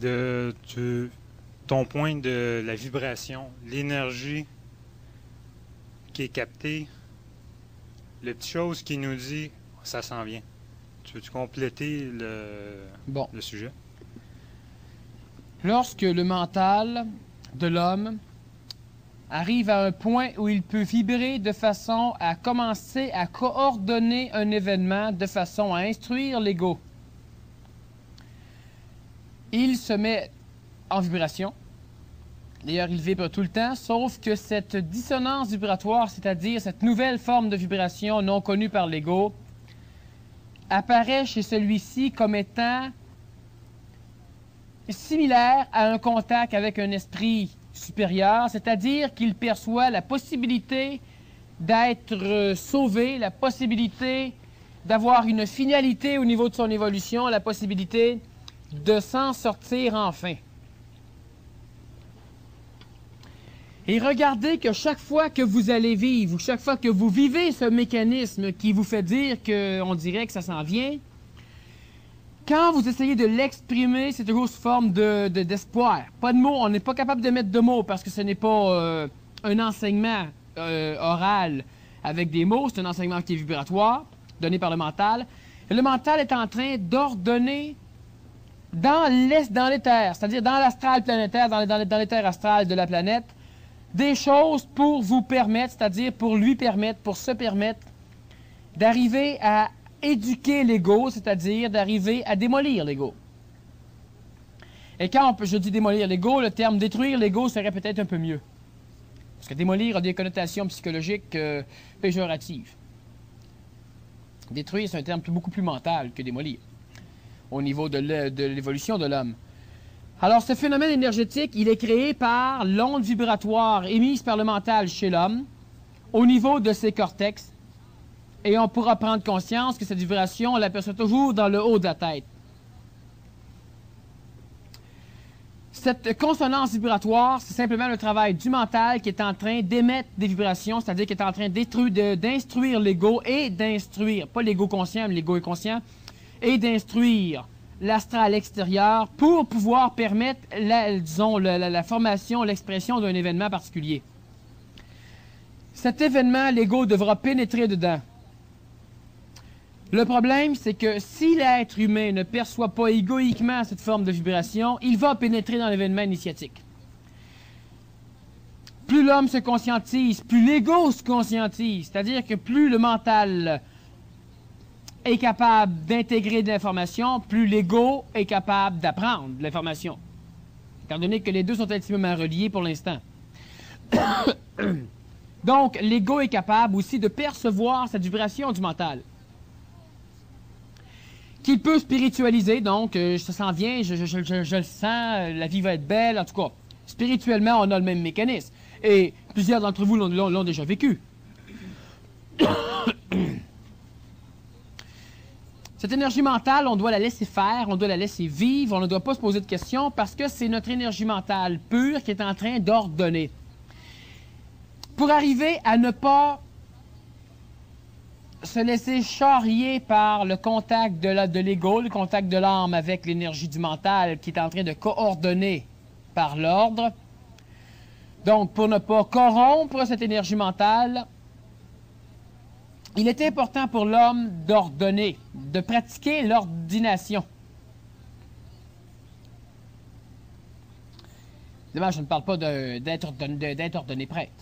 ton point de la vibration, l'énergie qui est captée, la petite chose qui nous dit ça s'en vient. Tu veux-tu compléter le sujet? Lorsque le mental de l'homme arrive à un point où il peut vibrer de façon à commencer à coordonner un événement, de façon à instruire l'ego, il se met en vibration. D'ailleurs, il vibre tout le temps, sauf que cette dissonance vibratoire, c'est-à-dire cette nouvelle forme de vibration non connue par l'ego, apparaît chez celui-ci comme étant similaire à un contact avec un esprit supérieur, c'est-à-dire qu'il perçoit la possibilité d'être sauvé, la possibilité d'avoir une finalité au niveau de son évolution, la possibilité de s'en sortir enfin. Et regardez que chaque fois que vous allez vivre, ou chaque fois que vous vivez ce mécanisme qui vous fait dire qu'on dirait que ça s'en vient, quand vous essayez de l'exprimer, c'est toujours sous forme d'espoir. Pas de mots, on n'est pas capable de mettre de mots parce que ce n'est pas un enseignement oral avec des mots, c'est un enseignement qui est vibratoire, donné par le mental. Et le mental est en train d'ordonner dans l'éther, c'est-à-dire dans l'astral planétaire, dans l'éther astral de la planète, des choses pour vous permettre, c'est-à-dire pour lui permettre, pour se permettre d'arriver à éduquer l'ego, c'est-à-dire d'arriver à démolir l'ego. Et quand je dis démolir l'ego, le terme détruire l'ego serait peut-être un peu mieux. Parce que démolir a des connotations psychologiques péjoratives. Détruire, c'est un terme beaucoup plus mental que démolir, au niveau de l'évolution de l'homme. Alors, ce phénomène énergétique, il est créé par l'onde vibratoire émise par le mental chez l'homme, au niveau de ses cortex, et on pourra prendre conscience que cette vibration, on l'aperçoit toujours dans le haut de la tête. Cette consonance vibratoire, c'est simplement le travail du mental qui est en train d'émettre des vibrations, c'est-à-dire qui est en train d'instruire l'ego et d'instruire, pas l'ego conscient, mais l'ego inconscient, et d'instruire l'astral extérieur pour pouvoir permettre, la formation, l'expression d'un événement particulier. Cet événement, l'ego devra pénétrer dedans. Le problème, c'est que si l'être humain ne perçoit pas égoïquement cette forme de vibration, il va pénétrer dans l'événement initiatique. Plus l'homme se conscientise, plus l'ego se conscientise, c'est-à-dire que plus le mental est capable d'intégrer de l'information, plus l'ego est capable d'apprendre de l'information. Étant donné que les deux sont intimement reliés pour l'instant. Donc, l'ego est capable aussi de percevoir cette vibration du mental. Qu'il peut spiritualiser, donc, ça s'en vient, je le sens, la vie va être belle, en tout cas. Spirituellement, on a le même mécanisme. Et plusieurs d'entre vous l'ont déjà vécu. Cette énergie mentale, on doit la laisser faire, on doit la laisser vivre, on ne doit pas se poser de questions parce que c'est notre énergie mentale pure qui est en train d'ordonner. Pour arriver à ne pas se laisser charrier par le contact de l'ego, le contact de l'âme avec l'énergie du mental qui est en train de coordonner par l'ordre. Donc, pour ne pas corrompre cette énergie mentale, il est important pour l'homme d'ordonner, de pratiquer l'ordination. Évidemment, je ne parle pas d'être ordonné prêtre.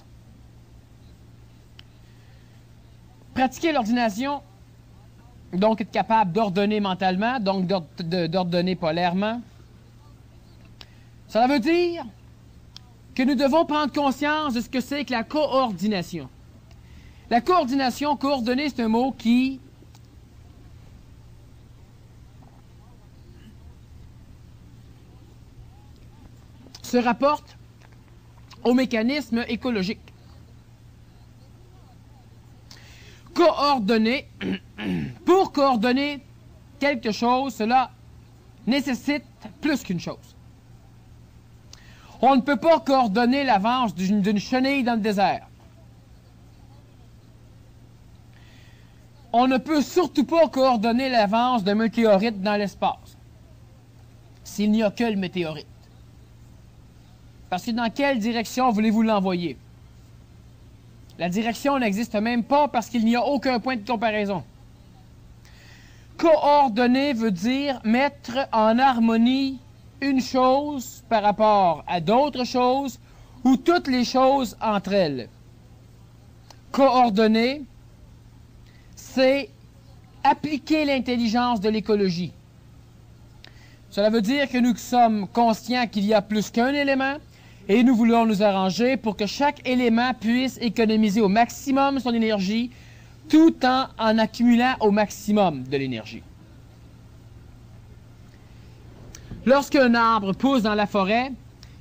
Pratiquer l'ordination, donc être capable d'ordonner mentalement, donc d'ordonner polairement, cela veut dire que nous devons prendre conscience de ce que c'est que la coordination. La coordination, coordonner, c'est un mot qui se rapporte au mécanisme écologique. Coordonner, pour coordonner quelque chose, cela nécessite plus qu'une chose. On ne peut pas coordonner l'avance d'une chenille dans le désert. On ne peut surtout pas coordonner l'avance d'un météorite dans l'espace. s'il n'y a que le météorite. Parce que dans quelle direction voulez-vous l'envoyer? La direction n'existe même pas parce qu'il n'y a aucun point de comparaison. Coordonner veut dire mettre en harmonie une chose par rapport à d'autres choses ou toutes les choses entre elles. Coordonner, c'est appliquer l'intelligence de l'écologie. Cela veut dire que nous sommes conscients qu'il y a plus qu'un élément et nous voulons nous arranger pour que chaque élément puisse économiser au maximum son énergie tout en accumulant au maximum de l'énergie. Lorsqu'un arbre pousse dans la forêt,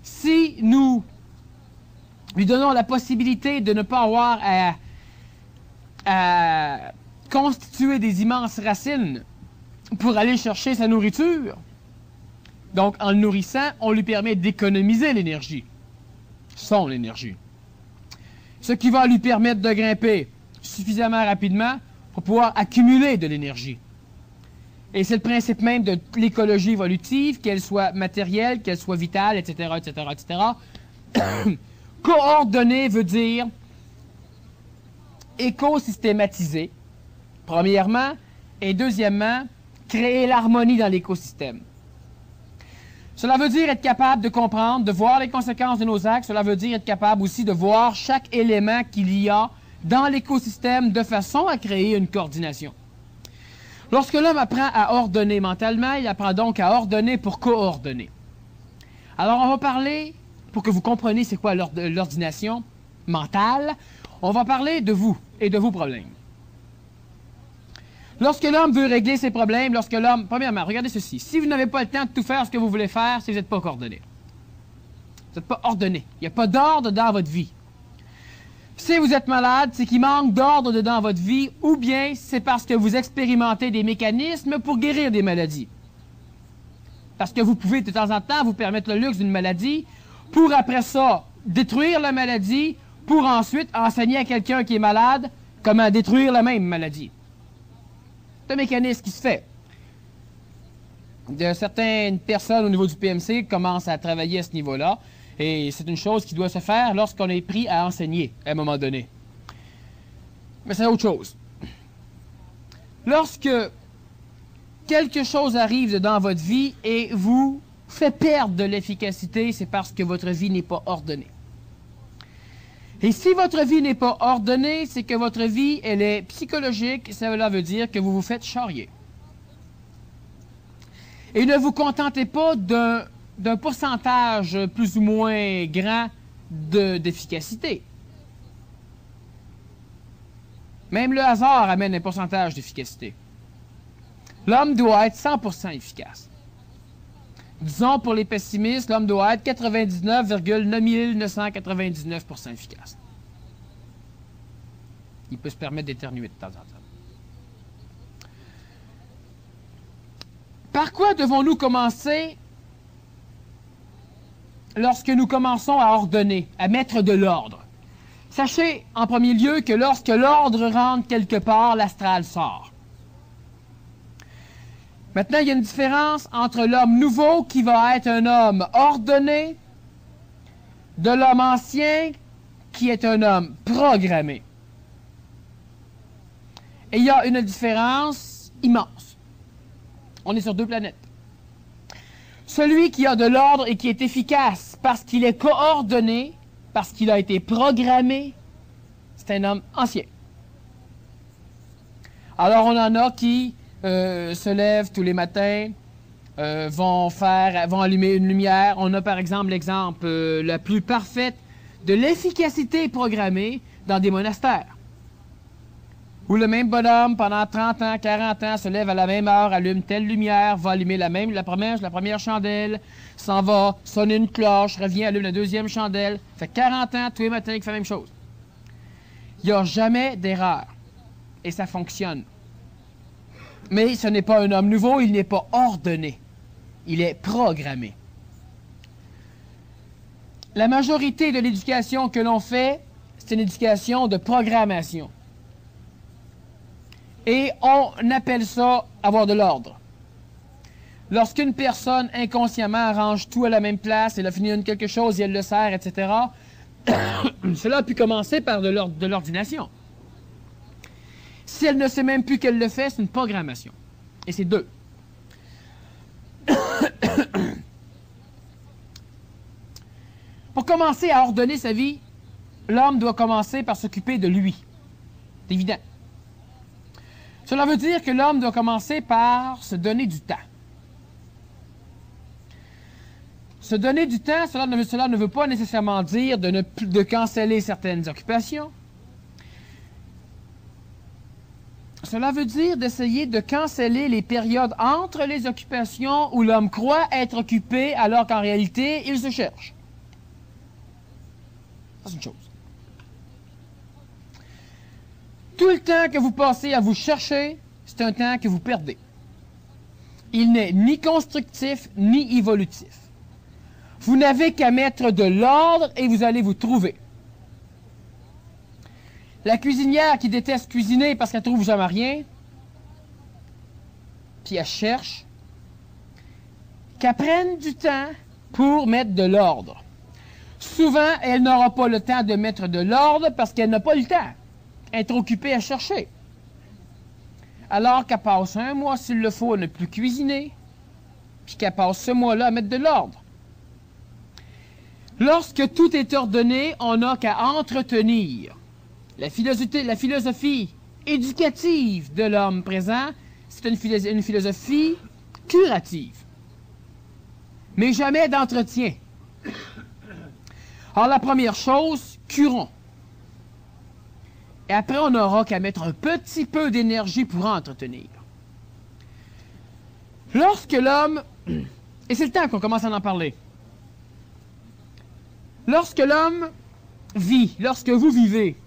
si nous lui donnons la possibilité de ne pas avoir à constituer des immenses racines pour aller chercher sa nourriture, donc en le nourrissant, on lui permet d'économiser l'énergie, son énergie. Ce qui va lui permettre de grimper suffisamment rapidement pour pouvoir accumuler de l'énergie. Et c'est le principe même de l'écologie évolutive, qu'elle soit matérielle, qu'elle soit vitale, etc., etc., etc. Coordonner veut dire écosystématiser, premièrement, et deuxièmement, créer l'harmonie dans l'écosystème. Cela veut dire être capable de comprendre, de voir les conséquences de nos actes. Cela veut dire être capable aussi de voir chaque élément qu'il y a dans l'écosystème de façon à créer une coordination. Lorsque l'homme apprend à ordonner mentalement, il apprend donc à ordonner pour coordonner. Alors on va parler, pour que vous compreniez c'est quoi l'ordination mentale, on va parler de vous et de vos problèmes. Lorsque l'homme veut régler ses problèmes, lorsque l'homme... Premièrement, regardez ceci. Si vous n'avez pas le temps de tout faire ce que vous voulez faire, c'est que vous n'êtes pas coordonné. Vous n'êtes pas ordonné. Il n'y a pas d'ordre dans votre vie. Si vous êtes malade, c'est qu'il manque d'ordre dans votre vie, ou bien c'est parce que vous expérimentez des mécanismes pour guérir des maladies. Parce que vous pouvez de temps en temps vous permettre le luxe d'une maladie, pour après ça détruire la maladie, pour ensuite enseigner à quelqu'un qui est malade comment détruire la même maladie. C'est un mécanisme qui se fait. Certaines personnes au niveau du PMC commencent à travailler à ce niveau-là. Et c'est une chose qui doit se faire lorsqu'on est pris à enseigner à un moment donné. Mais c'est autre chose. Lorsque quelque chose arrive dans votre vie et vous fait perdre de l'efficacité, c'est parce que votre vie n'est pas ordonnée. Et si votre vie n'est pas ordonnée, c'est que votre vie, elle est psychologique. Cela veut dire que vous vous faites charrier. Et ne vous contentez pas d'un pourcentage plus ou moins grand d'efficacité. Même le hasard amène un pourcentage d'efficacité. L'homme doit être 100% efficace. Disons, pour les pessimistes, l'homme doit être 99,9999% efficace. Il peut se permettre d'éternuer de temps en temps. Par quoi devons-nous commencer lorsque nous commençons à ordonner, à mettre de l'ordre? Sachez, en premier lieu, que lorsque l'ordre rentre quelque part, l'astral sort. Maintenant, il y a une différence entre l'homme nouveau, qui va être un homme ordonné, de l'homme ancien, qui est un homme programmé. Et il y a une différence immense. On est sur deux planètes. Celui qui a de l'ordre et qui est efficace parce qu'il est coordonné, parce qu'il a été programmé, c'est un homme ancien. Alors on en a qui se lèvent tous les matins, vont allumer une lumière. On a par exemple l'exemple la plus parfaite de l'efficacité programmée dans des monastères. Où le même bonhomme, pendant 30 ans, 40 ans, se lève à la même heure, allume telle lumière, va allumer la première chandelle, s'en va, sonne une cloche, revient, allume la deuxième chandelle. Fait 40 ans, tous les matins, il fait la même chose. Il n'y a jamais d'erreur. Et ça fonctionne. Mais ce n'est pas un homme nouveau, il n'est pas ordonné. Il est programmé. La majorité de l'éducation que l'on fait, c'est une éducation de programmation. Et on appelle ça avoir de l'ordre. lorsqu'une personne inconsciemment arrange tout à la même place, elle a fini quelque chose et elle le sert, etc., cela a pu commencer par de l'ordination. Si elle ne sait même plus qu'elle le fait, c'est une programmation. Et c'est deux. Pour commencer à ordonner sa vie, l'homme doit commencer par s'occuper de lui. C'est évident. Cela veut dire que l'homme doit commencer par se donner du temps. Se donner du temps, cela ne veut pas nécessairement dire de canceller certaines occupations. Cela veut dire d'essayer de canceller les périodes entre les occupations où l'homme croit être occupé alors qu'en réalité, il se cherche. Ça, c'est une chose. Tout le temps que vous passez à vous chercher, c'est un temps que vous perdez. Il n'est ni constructif, ni évolutif. Vous n'avez qu'à mettre de l'ordre et vous allez vous trouver. La cuisinière qui déteste cuisiner parce qu'elle ne trouve jamais rien, puis elle cherche, qu'elle prenne du temps pour mettre de l'ordre. Souvent, elle n'aura pas le temps de mettre de l'ordre parce qu'elle n'a pas le temps. Elle est trop occupée à chercher. Alors qu'elle passe un mois, s'il le faut, à ne plus cuisiner, puis qu'elle passe ce mois-là à mettre de l'ordre. Lorsque tout est ordonné, on n'a qu'à entretenir. La philosophie éducative de l'homme présent, c'est une philosophie curative, mais jamais d'entretien. Alors la première chose, curons. Et après, on n'aura qu'à mettre un petit peu d'énergie pour entretenir. Lorsque l'homme... Et c'est le temps qu'on commence à en parler. Lorsque l'homme vit, lorsque vous vivez,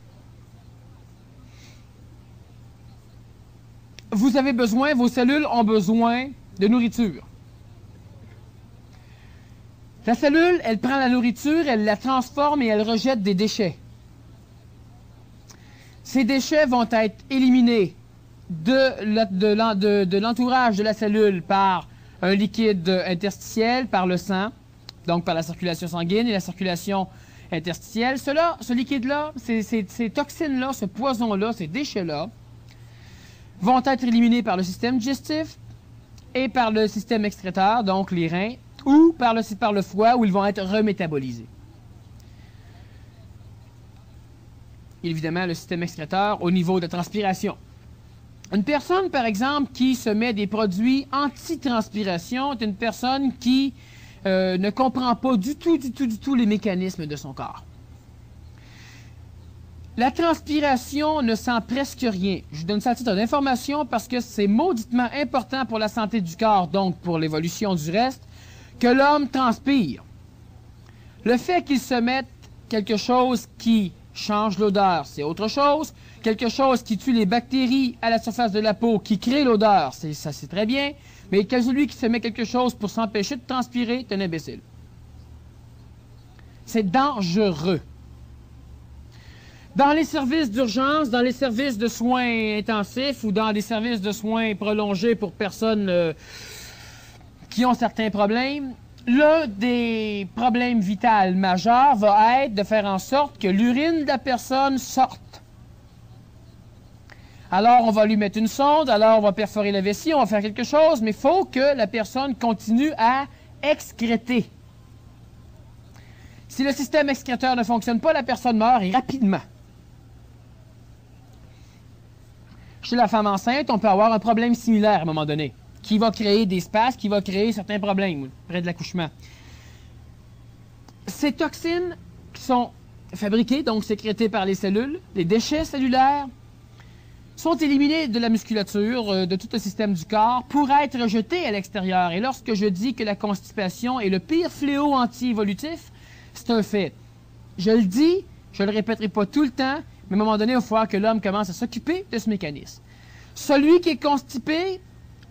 vous avez besoin, vos cellules ont besoin de nourriture. La cellule, elle prend la nourriture, elle la transforme et elle rejette des déchets. Ces déchets vont être éliminés de l'entourage de la cellule par un liquide interstitiel, par le sang, donc par la circulation sanguine et la circulation interstitielle. Ce liquide-là, ces toxines-là, ce poison-là, ces déchets-là, vont être éliminés par le système digestif et par le système excréteur, donc les reins, ou par le foie, où ils vont être remétabolisés. Évidemment, le système excréteur au niveau de transpiration. Une personne, par exemple, qui se met des produits anti-transpiration est une personne qui ne comprend pas du tout les mécanismes de son corps. La transpiration ne sent presque rien. Je vous donne ça à titre d'information parce que c'est mauditement important pour la santé du corps, donc pour l'évolution du reste, que l'homme transpire. Le fait qu'il se mette quelque chose qui change l'odeur, c'est autre chose. Quelque chose qui tue les bactéries à la surface de la peau, qui crée l'odeur, ça c'est très bien. Mais celui qui se met quelque chose pour s'empêcher de transpirer, est un imbécile. C'est dangereux. Dans les services d'urgence, dans les services de soins intensifs ou dans les services de soins prolongés pour personnes qui ont certains problèmes, l'un des problèmes vitaux majeurs va être de faire en sorte que l'urine de la personne sorte. Alors, on va lui mettre une sonde, alors on va perforer la vessie, on va faire quelque chose, mais il faut que la personne continue à excréter. Si le système excréteur ne fonctionne pas, la personne meurt et rapidement. Chez la femme enceinte, on peut avoir un problème similaire à un moment donné, qui va créer des spasmes, qui va créer certains problèmes près de l'accouchement. Ces toxines qui sont fabriquées, donc sécrétées par les cellules, les déchets cellulaires, sont éliminés de la musculature, de tout le système du corps, pour être rejetés à l'extérieur. Et lorsque je dis que la constipation est le pire fléau anti-évolutif, c'est un fait. Je le dis, je ne le répéterai pas tout le temps, mais à un moment donné, il va falloir que l'homme commence à s'occuper de ce mécanisme. Celui qui est constipé,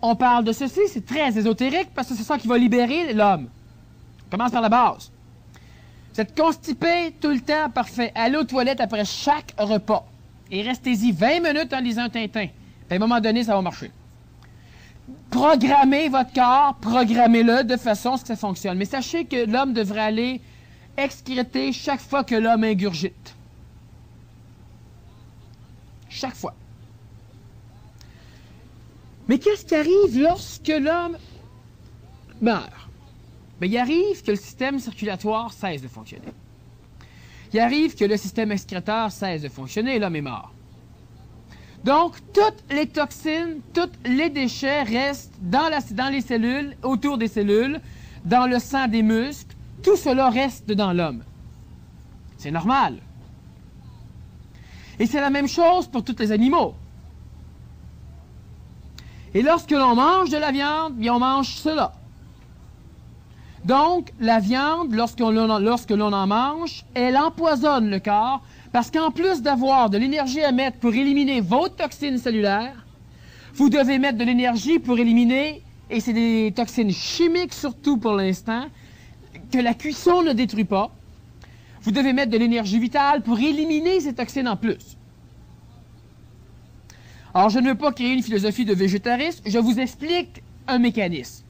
on parle de ceci, c'est très ésotérique, parce que c'est ça qui va libérer l'homme. On commence par la base. Vous êtes constipé tout le temps, parfait. Allez aux toilettes après chaque repas. Et restez-y 20 minutes en lisant un Tintin. Puis à un moment donné, ça va marcher. Programmez votre corps, programmez-le de façon à ce que ça fonctionne. Mais sachez que l'homme devrait aller excréter chaque fois que l'homme ingurgite. Chaque fois. Mais qu'est-ce qui arrive lorsque l'homme meurt? Bien, il arrive que le système circulatoire cesse de fonctionner. Il arrive que le système excréteur cesse de fonctionner et l'homme est mort. Donc, toutes les toxines, tous les déchets restent dans les cellules, autour des cellules, dans le sang des muscles. Tout cela reste dans l'homme. C'est normal. Et c'est la même chose pour tous les animaux. Et lorsque l'on mange de la viande, bien on mange cela. Donc, la viande, lorsque l'on en mange, elle empoisonne le corps, parce qu'en plus d'avoir de l'énergie à mettre pour éliminer vos toxines cellulaires, vous devez mettre de l'énergie pour éliminer, et c'est des toxines chimiques surtout pour l'instant, que la cuisson ne détruit pas. Vous devez mettre de l'énergie vitale pour éliminer ces toxines en plus. Alors, je ne veux pas créer une philosophie de végétarisme, je vous explique un mécanisme.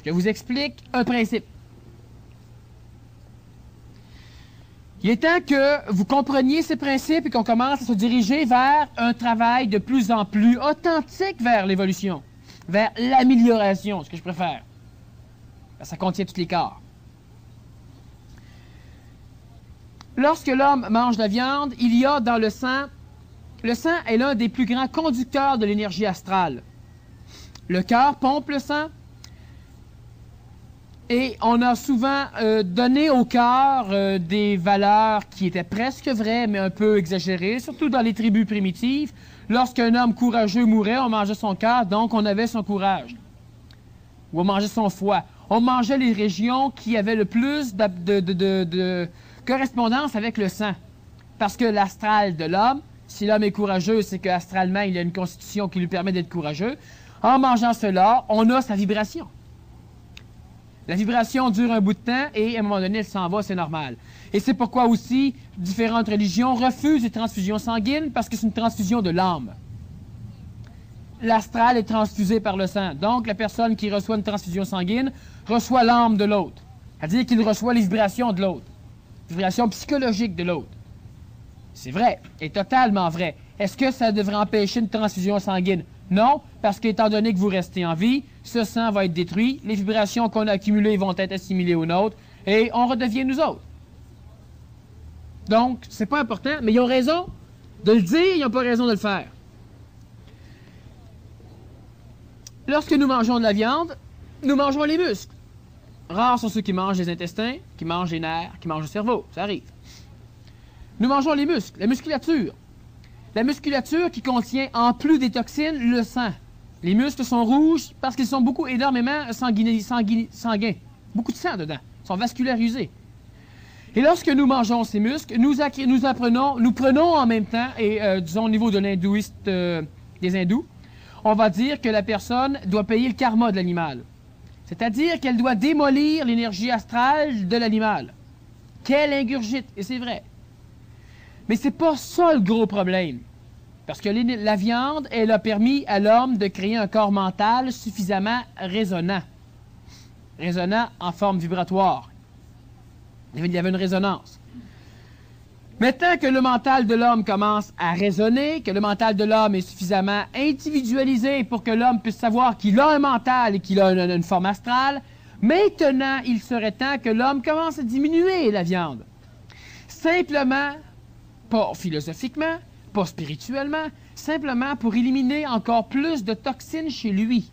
Je vous explique un principe. Il est temps que vous compreniez ces principes et qu'on commence à se diriger vers un travail de plus en plus authentique vers l'évolution, vers l'amélioration, ce que je préfère. Ça contient tous les corps. Lorsque l'homme mange de la viande, il y a dans le sang est l'un des plus grands conducteurs de l'énergie astrale. Le cœur pompe le sang et on a souvent donné au cœur des valeurs qui étaient presque vraies mais un peu exagérées, surtout dans les tribus primitives. Lorsqu'un homme courageux mourait, on mangeait son cœur, donc on avait son courage. Ou on mangeait son foie. On mangeait les régions qui avaient le plus de correspondance avec le sang. Parce que l'astral de l'homme, si l'homme est courageux, c'est qu'astralement, il a une constitution qui lui permet d'être courageux. En mangeant cela, on a sa vibration. La vibration dure un bout de temps et à un moment donné, elle s'en va, c'est normal. Et c'est pourquoi aussi différentes religions refusent les transfusions sanguines parce que c'est une transfusion de l'âme. L'astral est transfusé par le sang. Donc, la personne qui reçoit une transfusion sanguine reçoit l'âme de l'autre. C'est-à-dire qu'il reçoit les vibrations de l'autre. Les vibrations psychologiques de l'autre. C'est vrai, et totalement vrai. Est-ce que ça devrait empêcher une transfusion sanguine? Non, parce qu'étant donné que vous restez en vie, ce sang va être détruit, les vibrations qu'on a accumulées vont être assimilées aux nôtres, et on redevient nous autres. Donc, c'est pas important, mais ils ont raison de le dire, ils n'ont pas raison de le faire. Lorsque nous mangeons de la viande, nous mangeons les muscles. Rares sont ceux qui mangent les intestins, qui mangent les nerfs, qui mangent le cerveau, ça arrive. Nous mangeons les muscles, la musculature. La musculature qui contient, en plus des toxines, le sang. Les muscles sont rouges parce qu'ils sont énormément sanguins. Beaucoup de sang dedans. Ils sont vascularisés. Et lorsque nous mangeons ces muscles, nous prenons en même temps, et disons au niveau de l'hindouiste, des hindous, on va dire que la personne doit payer le karma de l'animal. C'est-à-dire qu'elle doit démolir l'énergie astrale de l'animal. Qu'elle ingurgite, et c'est vrai. Mais c'est pas ça le gros problème. Parce que la viande, elle a permis à l'homme de créer un corps mental suffisamment résonnant. Résonnant en forme vibratoire. Il y avait une résonance. Maintenant que le mental de l'homme commence à résonner, que le mental de l'homme est suffisamment individualisé pour que l'homme puisse savoir qu'il a un mental et qu'il a une forme astrale, maintenant, il serait temps que l'homme commence à diminuer la viande. Simplement, pas philosophiquement, pas spirituellement, simplement pour éliminer encore plus de toxines chez lui.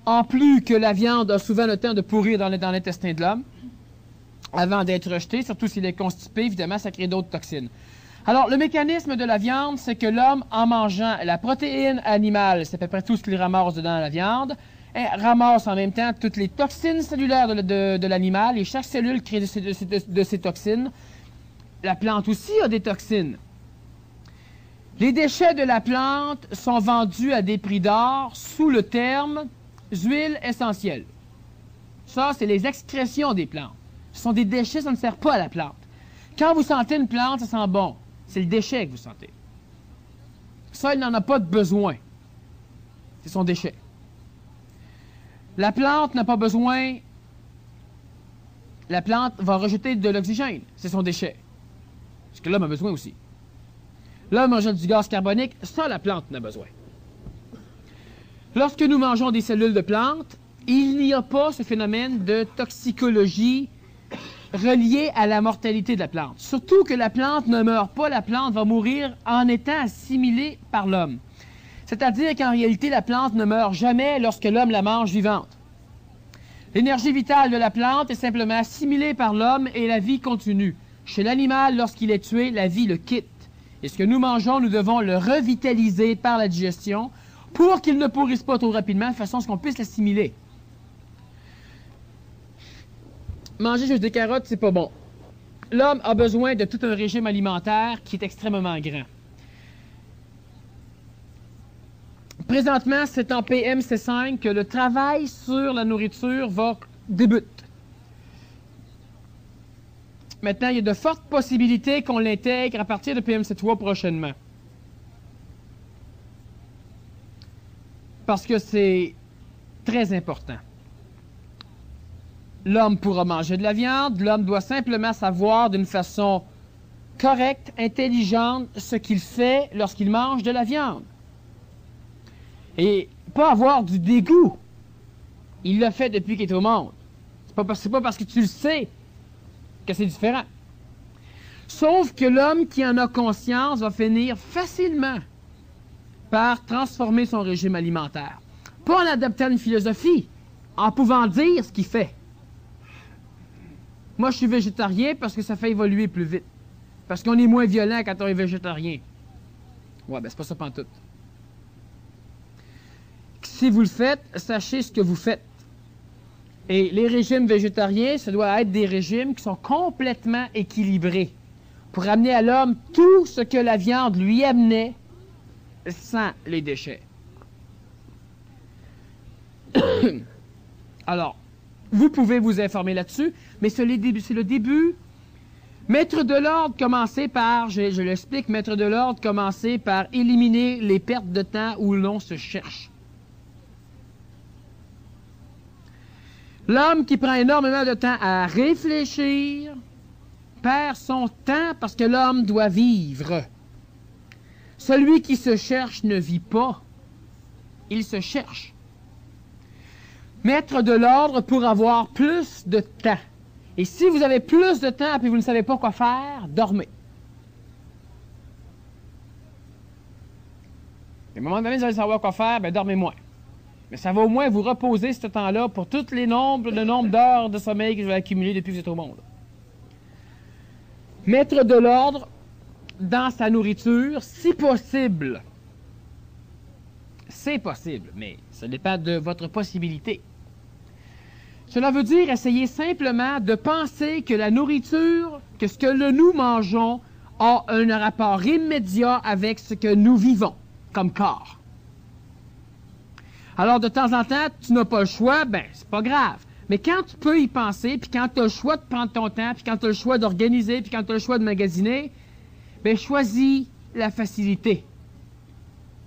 En plus que la viande a souvent le temps de pourrir dans l'intestin de l'homme, avant d'être rejetée, surtout s'il est constipé, évidemment, ça crée d'autres toxines. Alors, le mécanisme de la viande, c'est que l'homme, en mangeant la protéine animale, c'est à peu près tout ce qu'il ramasse dedans la viande, ramasse en même temps toutes les toxines cellulaires de l'animal, et chaque cellule crée de ces toxines. La plante aussi a des toxines. Les déchets de la plante sont vendus à des prix d'or sous le terme huiles essentielles. Ça, c'est les excrétions des plantes. Ce sont des déchets, ça ne sert pas à la plante. Quand vous sentez une plante, ça sent bon. C'est le déchet que vous sentez. Ça, il n'en a pas de besoin. c'est son déchet. La plante n'a pas besoin... La plante va rejeter de l'oxygène, c'est son déchet. Parce que l'homme a besoin aussi. L'homme rejette du gaz carbonique, ça la plante n'a besoin. Lorsque nous mangeons des cellules de plantes, il n'y a pas ce phénomène de toxicologie relié à la mortalité de la plante. Surtout que la plante ne meurt pas, la plante va mourir en étant assimilée par l'homme. C'est-à-dire qu'en réalité, la plante ne meurt jamais lorsque l'homme la mange vivante. L'énergie vitale de la plante est simplement assimilée par l'homme et la vie continue. Chez l'animal, lorsqu'il est tué, la vie le quitte. Et ce que nous mangeons, nous devons le revitaliser par la digestion pour qu'il ne pourrisse pas trop rapidement, de façon à ce qu'on puisse l'assimiler. Manger juste des carottes, c'est pas bon. L'homme a besoin de tout un régime alimentaire qui est extrêmement grand. Présentement, c'est en PMC5 que le travail sur la nourriture débute. Maintenant, il y a de fortes possibilités qu'on l'intègre à partir de PMC3 prochainement. Parce que c'est très important. L'homme pourra manger de la viande, l'homme doit simplement savoir d'une façon correcte, intelligente, ce qu'il fait lorsqu'il mange de la viande. Et pas avoir du dégoût. Il l'a fait depuis qu'il est au monde. C'est pas parce que tu le sais que c'est différent. Sauf que l'homme qui en a conscience va finir facilement par transformer son régime alimentaire. Pas en adoptant une philosophie, en pouvant dire ce qu'il fait. Moi, je suis végétarien parce que ça fait évoluer plus vite. Parce qu'on est moins violent quand on est végétarien. Ouais, ben c'est pas ça pantoute. Si vous le faites, sachez ce que vous faites. Et les régimes végétariens, ça doit être des régimes qui sont complètement équilibrés pour amener à l'homme tout ce que la viande lui amenait sans les déchets. Alors, vous pouvez vous informer là-dessus, mais c'est le début. Mettre de l'ordre, commencer par, je l'explique, mettre de l'ordre, commencer par éliminer les pertes de temps où l'on se cherche. L'homme qui prend énormément de temps à réfléchir perd son temps parce que l'homme doit vivre. Celui qui se cherche ne vit pas, il se cherche. Mettre de l'ordre pour avoir plus de temps. Et si vous avez plus de temps et vous ne savez pas quoi faire, dormez. À un moment donné, vous allez savoir quoi faire, bien dormez moins. Mais ça va au moins vous reposer ce temps-là pour tous le nombre d'heures de sommeil que vous avez accumulé depuis que vous êtes au monde. Mettre de l'ordre dans sa nourriture, si possible. C'est possible, mais ça dépend de votre possibilité. Cela veut dire essayer simplement de penser que la nourriture, que ce que nous mangeons, a un rapport immédiat avec ce que nous vivons comme corps. Alors, de temps en temps, tu n'as pas le choix, ben, c'est pas grave. Mais quand tu peux y penser, puis quand tu as le choix de prendre ton temps, puis quand tu as le choix d'organiser, puis quand tu as le choix de magasiner, ben, choisis la facilité.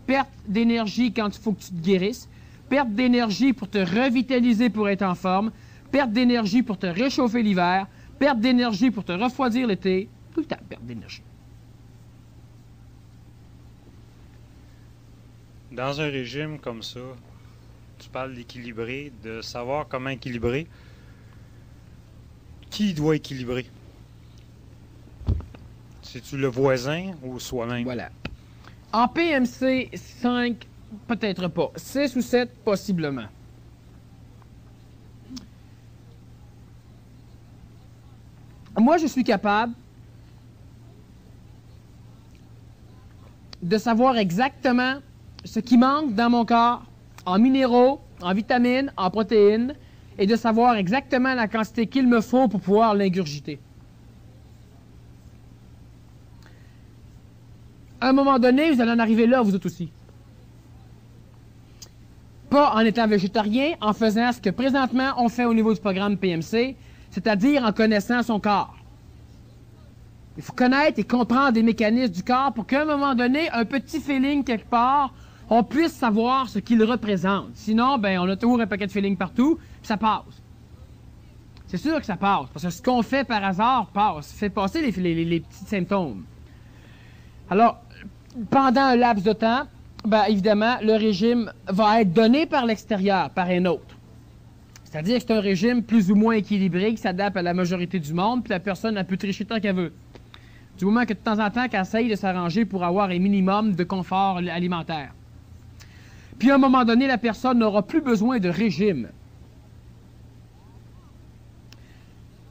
Perte d'énergie quand il faut que tu te guérisses, perte d'énergie pour te revitaliser pour être en forme, perte d'énergie pour te réchauffer l'hiver, perte d'énergie pour te refroidir l'été, tout le temps perte d'énergie. Dans un régime comme ça, tu parles d'équilibrer, de savoir comment équilibrer. Qui doit équilibrer? C'est-tu le voisin ou soi-même? Voilà. En PMC 5, peut-être pas. 6 ou 7, possiblement. Moi, je suis capable de savoir exactement ce qui manque dans mon corps en minéraux, en vitamines, en protéines, et de savoir exactement la quantité qu'il me faut pour pouvoir l'ingurgiter. À un moment donné, vous allez en arriver là, vous autres aussi. Pas en étant végétarien, en faisant ce que présentement on fait au niveau du programme PMC, c'est-à-dire en connaissant son corps. Il faut connaître et comprendre les mécanismes du corps pour qu'à un moment donné, un petit feeling quelque part on puisse savoir ce qu'il représente. Sinon, ben, on a toujours un paquet de feelings partout, puis ça passe. C'est sûr que ça passe, parce que ce qu'on fait par hasard passe, fait passer les petits symptômes. Alors, pendant un laps de temps, ben, évidemment, le régime va être donné par l'extérieur, par un autre. C'est-à-dire que c'est un régime plus ou moins équilibré qui s'adapte à la majorité du monde, puis la personne elle peut tricher tant qu'elle veut. Du moment que de temps en temps, qu'elle essaye de s'arranger pour avoir un minimum de confort alimentaire. Puis à un moment donné, la personne n'aura plus besoin de régime.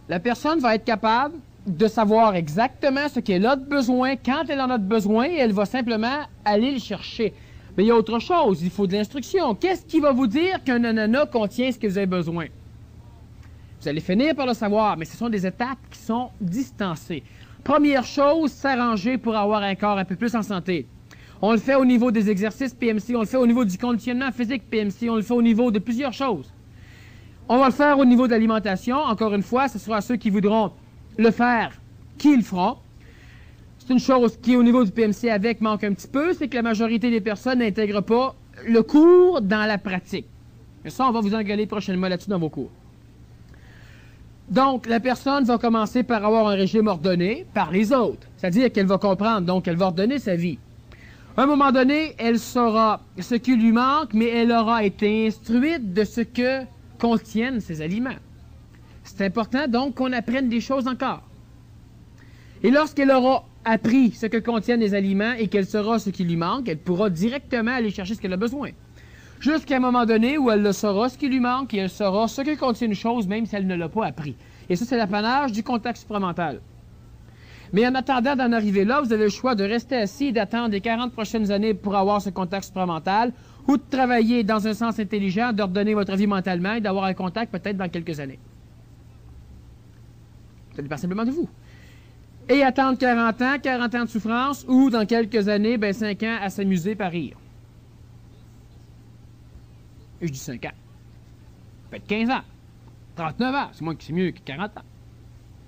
La personne va être capable de savoir exactement ce qu'elle a de besoin, quand elle en a de besoin, et elle va simplement aller le chercher. Mais il y a autre chose, il faut de l'instruction. Qu'est-ce qui va vous dire qu'un ananas contient ce que vous avez besoin? Vous allez finir par le savoir, mais ce sont des étapes qui sont distancées. Première chose, s'arranger pour avoir un corps un peu plus en santé. On le fait au niveau des exercices PMC, on le fait au niveau du conditionnement physique PMC, on le fait au niveau de plusieurs choses. On va le faire au niveau de l'alimentation. Encore une fois, ce sera ceux qui voudront le faire qui le feront. C'est une chose qui, au niveau du PMC avec, manque un petit peu, c'est que la majorité des personnes n'intègrent pas le cours dans la pratique. Mais ça, on va vous engueuler prochainement là-dessus dans vos cours. Donc, la personne va commencer par avoir un régime ordonné par les autres. C'est-à-dire qu'elle va comprendre, donc elle va ordonner sa vie. À un moment donné, elle saura ce qui lui manque, mais elle aura été instruite de ce que contiennent ces aliments. C'est important, donc, qu'on apprenne des choses encore. Et lorsqu'elle aura appris ce que contiennent les aliments et qu'elle saura ce qui lui manque, elle pourra directement aller chercher ce qu'elle a besoin. Jusqu'à un moment donné où elle le saura ce qui lui manque et elle saura ce que contient une chose, même si elle ne l'a pas appris. Et ça, c'est l'apanage du contact supramental. Mais en attendant d'en arriver là, vous avez le choix de rester assis et d'attendre les 40 prochaines années pour avoir ce contact supramental, ou de travailler dans un sens intelligent, d'ordonner votre vie mentalement et d'avoir un contact peut-être dans quelques années. Ça dépend simplement de vous. Et attendre 40 ans de souffrance, ou dans quelques années, 5 ans à s'amuser par rire. Et je dis 5 ans. Peut-être 15 ans. 39 ans, c'est mieux que 40 ans.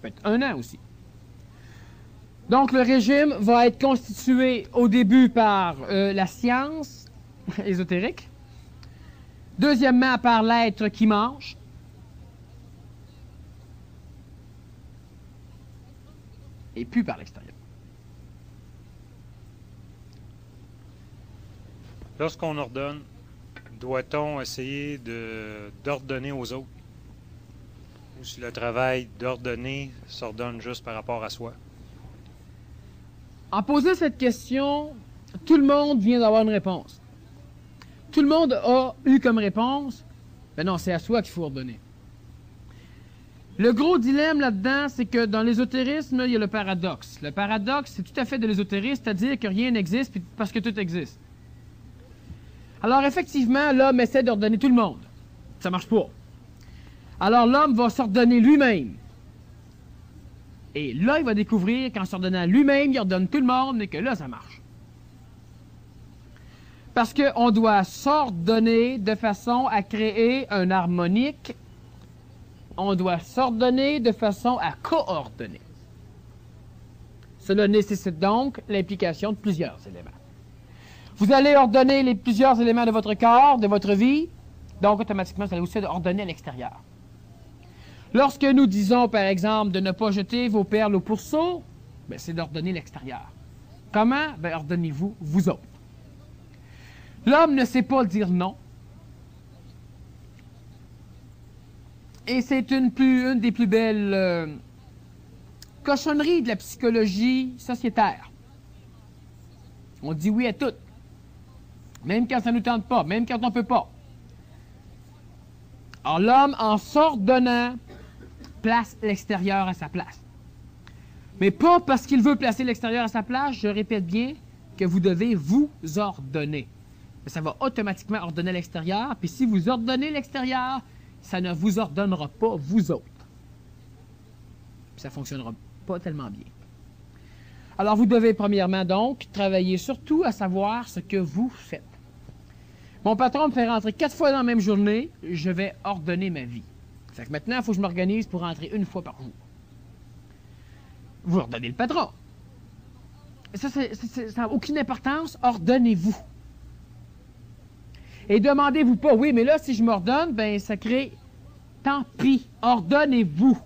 Peut-être 1 an aussi. Donc, le régime va être constitué au début par la science ésotérique. Deuxièmement, par l'être qui mange. Et puis par l'extérieur. Lorsqu'on ordonne, doit-on essayer d'ordonner aux autres? Ou si le travail d'ordonner s'ordonne juste par rapport à soi? En posant cette question, tout le monde vient d'avoir une réponse. Tout le monde a eu comme réponse, ben non, c'est à soi qu'il faut ordonner. Le gros dilemme là-dedans, c'est que dans l'ésotérisme, il y a le paradoxe. Le paradoxe, c'est tout à fait de l'ésotérisme, c'est-à-dire que rien n'existe parce que tout existe. Alors effectivement, l'homme essaie d'ordonner tout le monde. Ça marche pas. Alors l'homme va s'ordonner lui-même. Et là, il va découvrir qu'en s'ordonnant lui-même, il ordonne tout le monde, et que là, ça marche. Parce qu'on doit s'ordonner de façon à créer un harmonique. On doit s'ordonner de façon à coordonner. Cela nécessite donc l'implication de plusieurs éléments. Vous allez ordonner les plusieurs éléments de votre corps, de votre vie, donc automatiquement, vous allez aussi ordonner à l'extérieur. Lorsque nous disons, par exemple, de ne pas jeter vos perles au pourceau, c'est d'ordonner l'extérieur. Comment? Ordonnez-vous, vous autres. L'homme ne sait pas dire non. Et c'est une des plus belles cochonneries de la psychologie sociétaire. On dit oui à tout. Même quand ça ne nous tente pas, même quand on ne peut pas. Alors l'homme, en s'ordonnant, place l'extérieur à sa place. Mais pas parce qu'il veut placer l'extérieur à sa place, je répète bien, que vous devez vous ordonner. Mais ça va automatiquement ordonner l'extérieur, puis si vous ordonnez l'extérieur, ça ne vous ordonnera pas vous autres. Puis ça ne fonctionnera pas tellement bien. Alors vous devez premièrement donc travailler surtout à savoir ce que vous faites. Mon patron me fait rentrer 4 fois dans la même journée, je vais ordonner ma vie. Fait que maintenant, il faut que je m'organise pour rentrer 1 fois par jour. Vous ordonnez le patron. Ça n'a aucune importance, ordonnez-vous. Et demandez-vous pas, oui, mais là, si je m'ordonne, ben ça crée, tant pis, ordonnez-vous.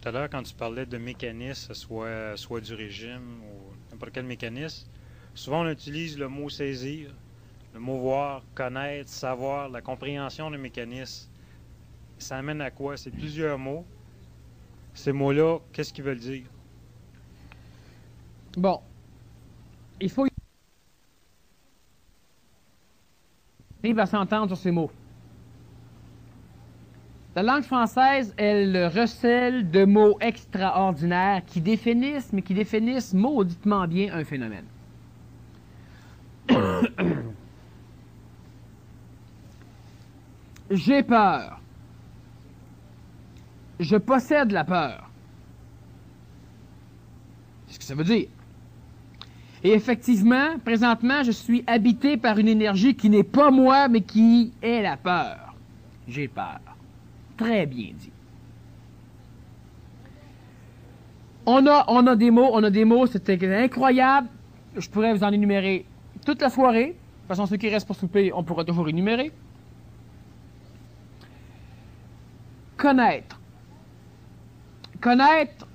Tout à l'heure, quand tu parlais de mécanisme, soit du régime ou n'importe quel mécanisme, souvent on utilise le mot saisir, le mot voir, connaître, savoir, la compréhension des mécanismes. Ça amène à quoi? C'est plusieurs mots. Ces mots-là, qu'est-ce qu'ils veulent dire? Bon, il faut arrive à s'entendre sur ces mots. La langue française, elle recèle de mots extraordinaires qui définissent, mais qui définissent mauditement bien un phénomène. J'ai peur. Je possède la peur. C'est ce que ça veut dire. Et effectivement, présentement, je suis habité par une énergie qui n'est pas moi, mais qui est la peur. J'ai peur. Très bien dit. On a des mots, c'était incroyable. Je pourrais vous en énumérer toute la soirée. De toute façon, ceux qui restent pour souper, on pourra toujours énumérer. Connaître. Connaître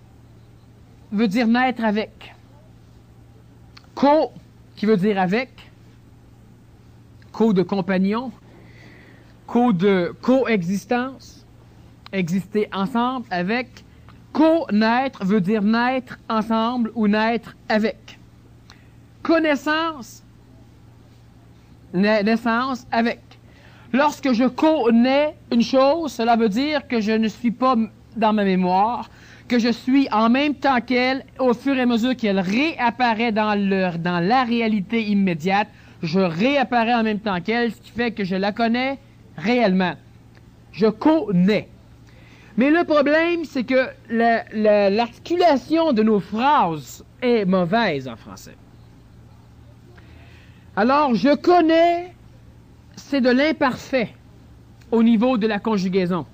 veut dire naître avec. Co, qui veut dire avec. Co de compagnon. Co de coexistence. Exister ensemble avec. Co-naître veut dire naître ensemble ou naître avec. Connaissance, naissance avec. Lorsque je connais une chose, cela veut dire que je ne suis pas dans ma mémoire, que je suis en même temps qu'elle, au fur et à mesure qu'elle réapparaît dans la réalité immédiate, je réapparais en même temps qu'elle, ce qui fait que je la connais réellement. Je connais. Mais le problème, c'est que l'articulation de nos phrases est mauvaise en français. Alors, je connais, c'est de l'imparfait au niveau de la conjugaison.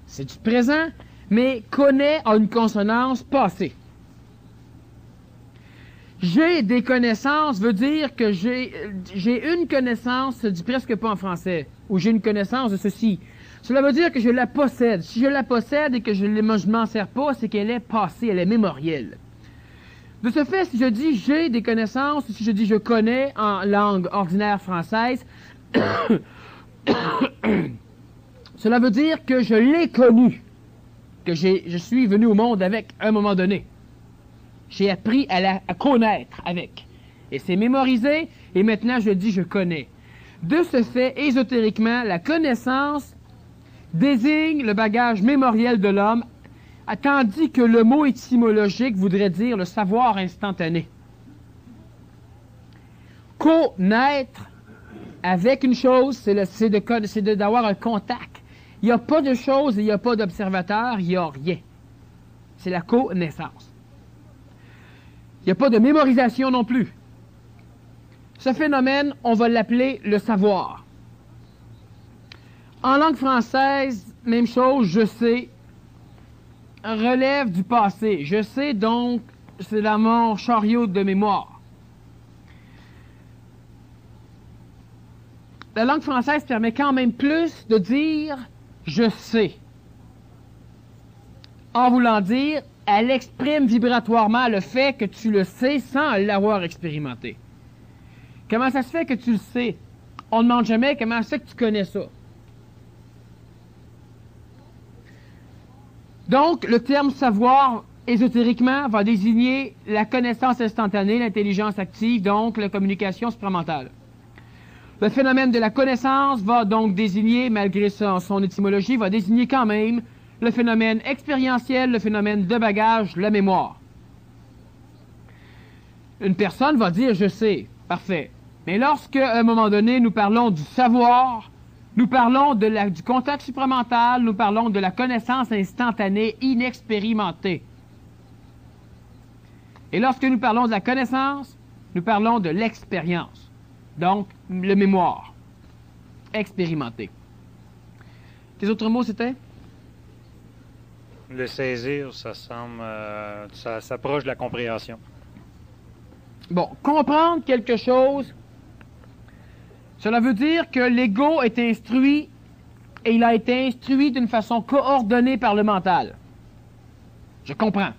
C'est du présent, mais connaît a une consonance passée. J'ai des connaissances veut dire que j'ai une connaissance, ça dit presque pas en français, ou j'ai une connaissance de ceci. Cela veut dire que je la possède. Si je la possède et que je ne m'en sers pas, c'est qu'elle est passée, elle est mémorielle. De ce fait, si je dis j'ai des connaissances, si je dis je connais en langue ordinaire française, cela veut dire que je l'ai connu, que je suis venu au monde avec à un moment donné. J'ai appris à connaître avec. Et c'est mémorisé, et maintenant je dis je connais. De ce fait, ésotériquement, la connaissance désigne le bagage mémoriel de l'homme, tandis que le mot étymologique voudrait dire le savoir instantané. Connaître avec une chose, c'est d'avoir un contact. Il n'y a pas de chose, il n'y a pas d'observateur, il n'y a rien. C'est la connaissance. Il n'y a pas de mémorisation non plus. Ce phénomène, on va l'appeler le savoir. En langue française, même chose, je sais, relève du passé. Je sais donc, c'est dans mon chariot de mémoire. La langue française permet quand même plus de dire je sais. En voulant dire, elle exprime vibratoirement le fait que tu le sais sans l'avoir expérimenté. Comment ça se fait que tu le sais? On ne demande jamais comment ça se fait que tu connais ça. Donc, le terme savoir, ésotériquement, va désigner la connaissance instantanée, l'intelligence active, donc la communication supramentale. Le phénomène de la connaissance va donc désigner, malgré son étymologie, va désigner quand même le phénomène expérientiel, le phénomène de bagage, la mémoire. Une personne va dire « je sais », parfait. Mais lorsque, à un moment donné, nous parlons du savoir, nous parlons du contact supramental, nous parlons de la connaissance instantanée, inexpérimentée. Et lorsque nous parlons de la connaissance, nous parlons de l'expérience. Donc, le mémoire. Expérimenté. Les autres mots, c'était? Le saisir, ça semble... ça s'approche de la compréhension. Bon, comprendre quelque chose, cela veut dire que l'ego est instruit et il a été instruit d'une façon coordonnée par le mental. Je comprends.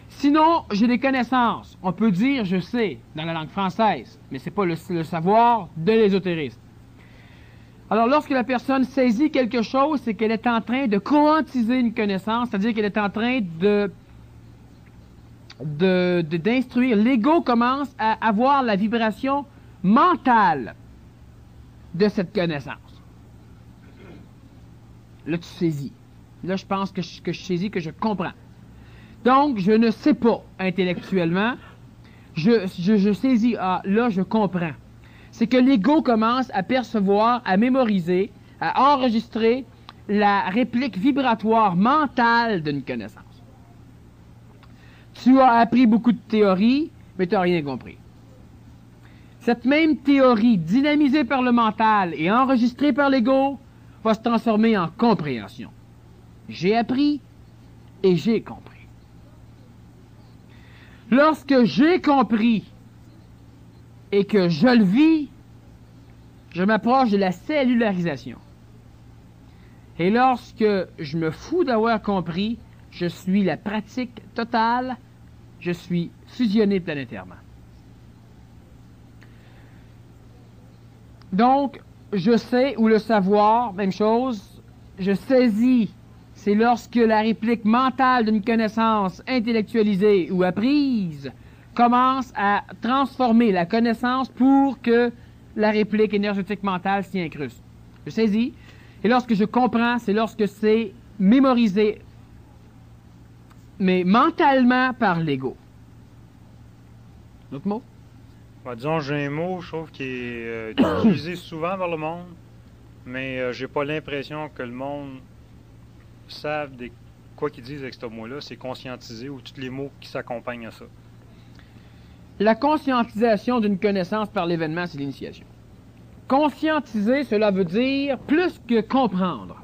Sinon, j'ai des connaissances. On peut dire « je sais » dans la langue française, mais ce n'est pas le savoir de l'ésotérisme. Alors, lorsque la personne saisit quelque chose, c'est qu'elle est en train de quantiser une connaissance, c'est-à-dire qu'elle est en train d'instruire. L'ego commence à avoir la vibration mentale de cette connaissance. Là, tu saisis. Là, je pense que je saisis, que je comprends. Donc, je ne sais pas intellectuellement. Je saisis. Ah, là, je comprends. C'est que l'ego commence à percevoir, à mémoriser, à enregistrer la réplique vibratoire mentale d'une connaissance. Tu as appris beaucoup de théories, mais tu n'as rien compris. Cette même théorie, dynamisée par le mental et enregistrée par l'ego, va se transformer en compréhension. J'ai appris et j'ai compris. Lorsque j'ai compris et que je le vis, je m'approche de la cellularisation. Et lorsque je me fous d'avoir compris, je suis la pratique totale, je suis fusionné planétairement. Donc, je sais ou le savoir, même chose, je saisis, c'est lorsque la réplique mentale d'une connaissance intellectualisée ou apprise commence à transformer la connaissance pour que la réplique énergétique mentale s'y incruste. Je saisis, et lorsque je comprends, c'est lorsque c'est mémorisé, mais mentalement par l'ego. D'autres mots? Disons, j'ai un mot, je trouve, qui est utilisé souvent par le monde, mais j'ai pas l'impression que le monde savent quoi qu'ils disent avec ce mot-là. C'est conscientiser ou tous les mots qui s'accompagnent à ça. La conscientisation d'une connaissance par l'événement, c'est l'initiation. Conscientiser, cela veut dire plus que comprendre.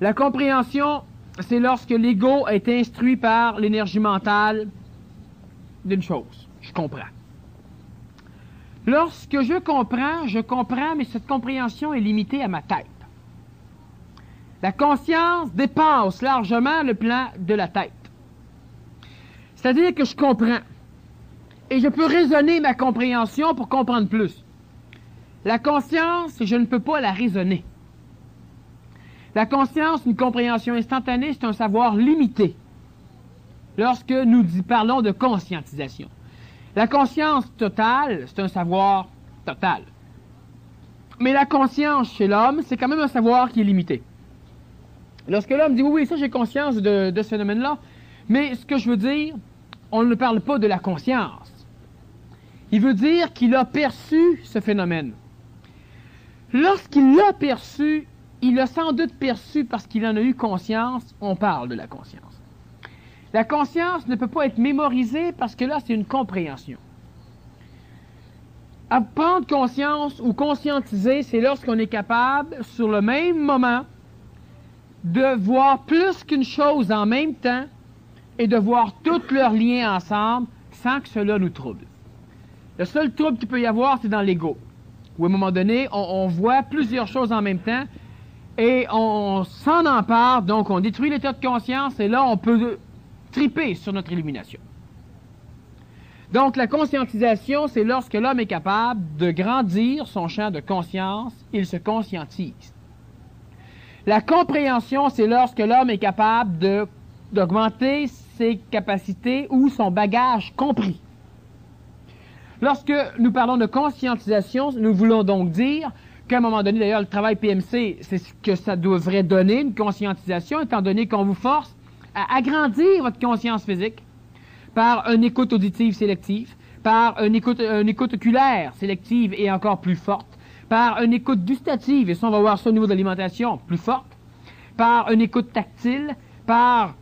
La compréhension, c'est lorsque l'ego est instruit par l'énergie mentale d'une chose. Je comprends. Lorsque je comprends, mais cette compréhension est limitée à ma tête. La conscience dépasse largement le plan de la tête. C'est-à-dire que je comprends. Et je peux raisonner ma compréhension pour comprendre plus. La conscience, je ne peux pas la raisonner. La conscience, une compréhension instantanée, c'est un savoir limité. Lorsque nous parlons de conscientisation. La conscience totale, c'est un savoir total. Mais la conscience chez l'homme, c'est quand même un savoir qui est limité. Lorsque l'homme dit « oui, ça j'ai conscience de ce phénomène-là », mais ce que je veux dire, on ne parle pas de la conscience. Il veut dire qu'il a perçu ce phénomène. Lorsqu'il l'a perçu, il l'a sans doute perçu parce qu'il en a eu conscience, on parle de la conscience. La conscience ne peut pas être mémorisée parce que là, c'est une compréhension. À prendre conscience ou conscientiser, c'est lorsqu'on est capable, sur le même moment, de voir plus qu'une chose en même temps et de voir tous leurs liens ensemble sans que cela nous trouble. Le seul trouble qu'il peut y avoir, c'est dans l'ego, où à un moment donné, on voit plusieurs choses en même temps et on s'en empare, donc on détruit l'état de conscience et là, on peut triper sur notre illumination. Donc, la conscientisation, c'est lorsque l'homme est capable de grandir son champ de conscience, il se conscientise. La compréhension, c'est lorsque l'homme est capable d'augmenter ses capacités ou son bagage compris. Lorsque nous parlons de conscientisation, nous voulons donc dire qu'à un moment donné, d'ailleurs, le travail PMC, c'est ce que ça devrait donner, une conscientisation, étant donné qu'on vous force à agrandir votre conscience physique par une écoute auditive sélective, par une écoute oculaire sélective et encore plus forte, par une écoute gustative, et ça on va voir ça au niveau de l'alimentation, plus forte, par une écoute tactile, par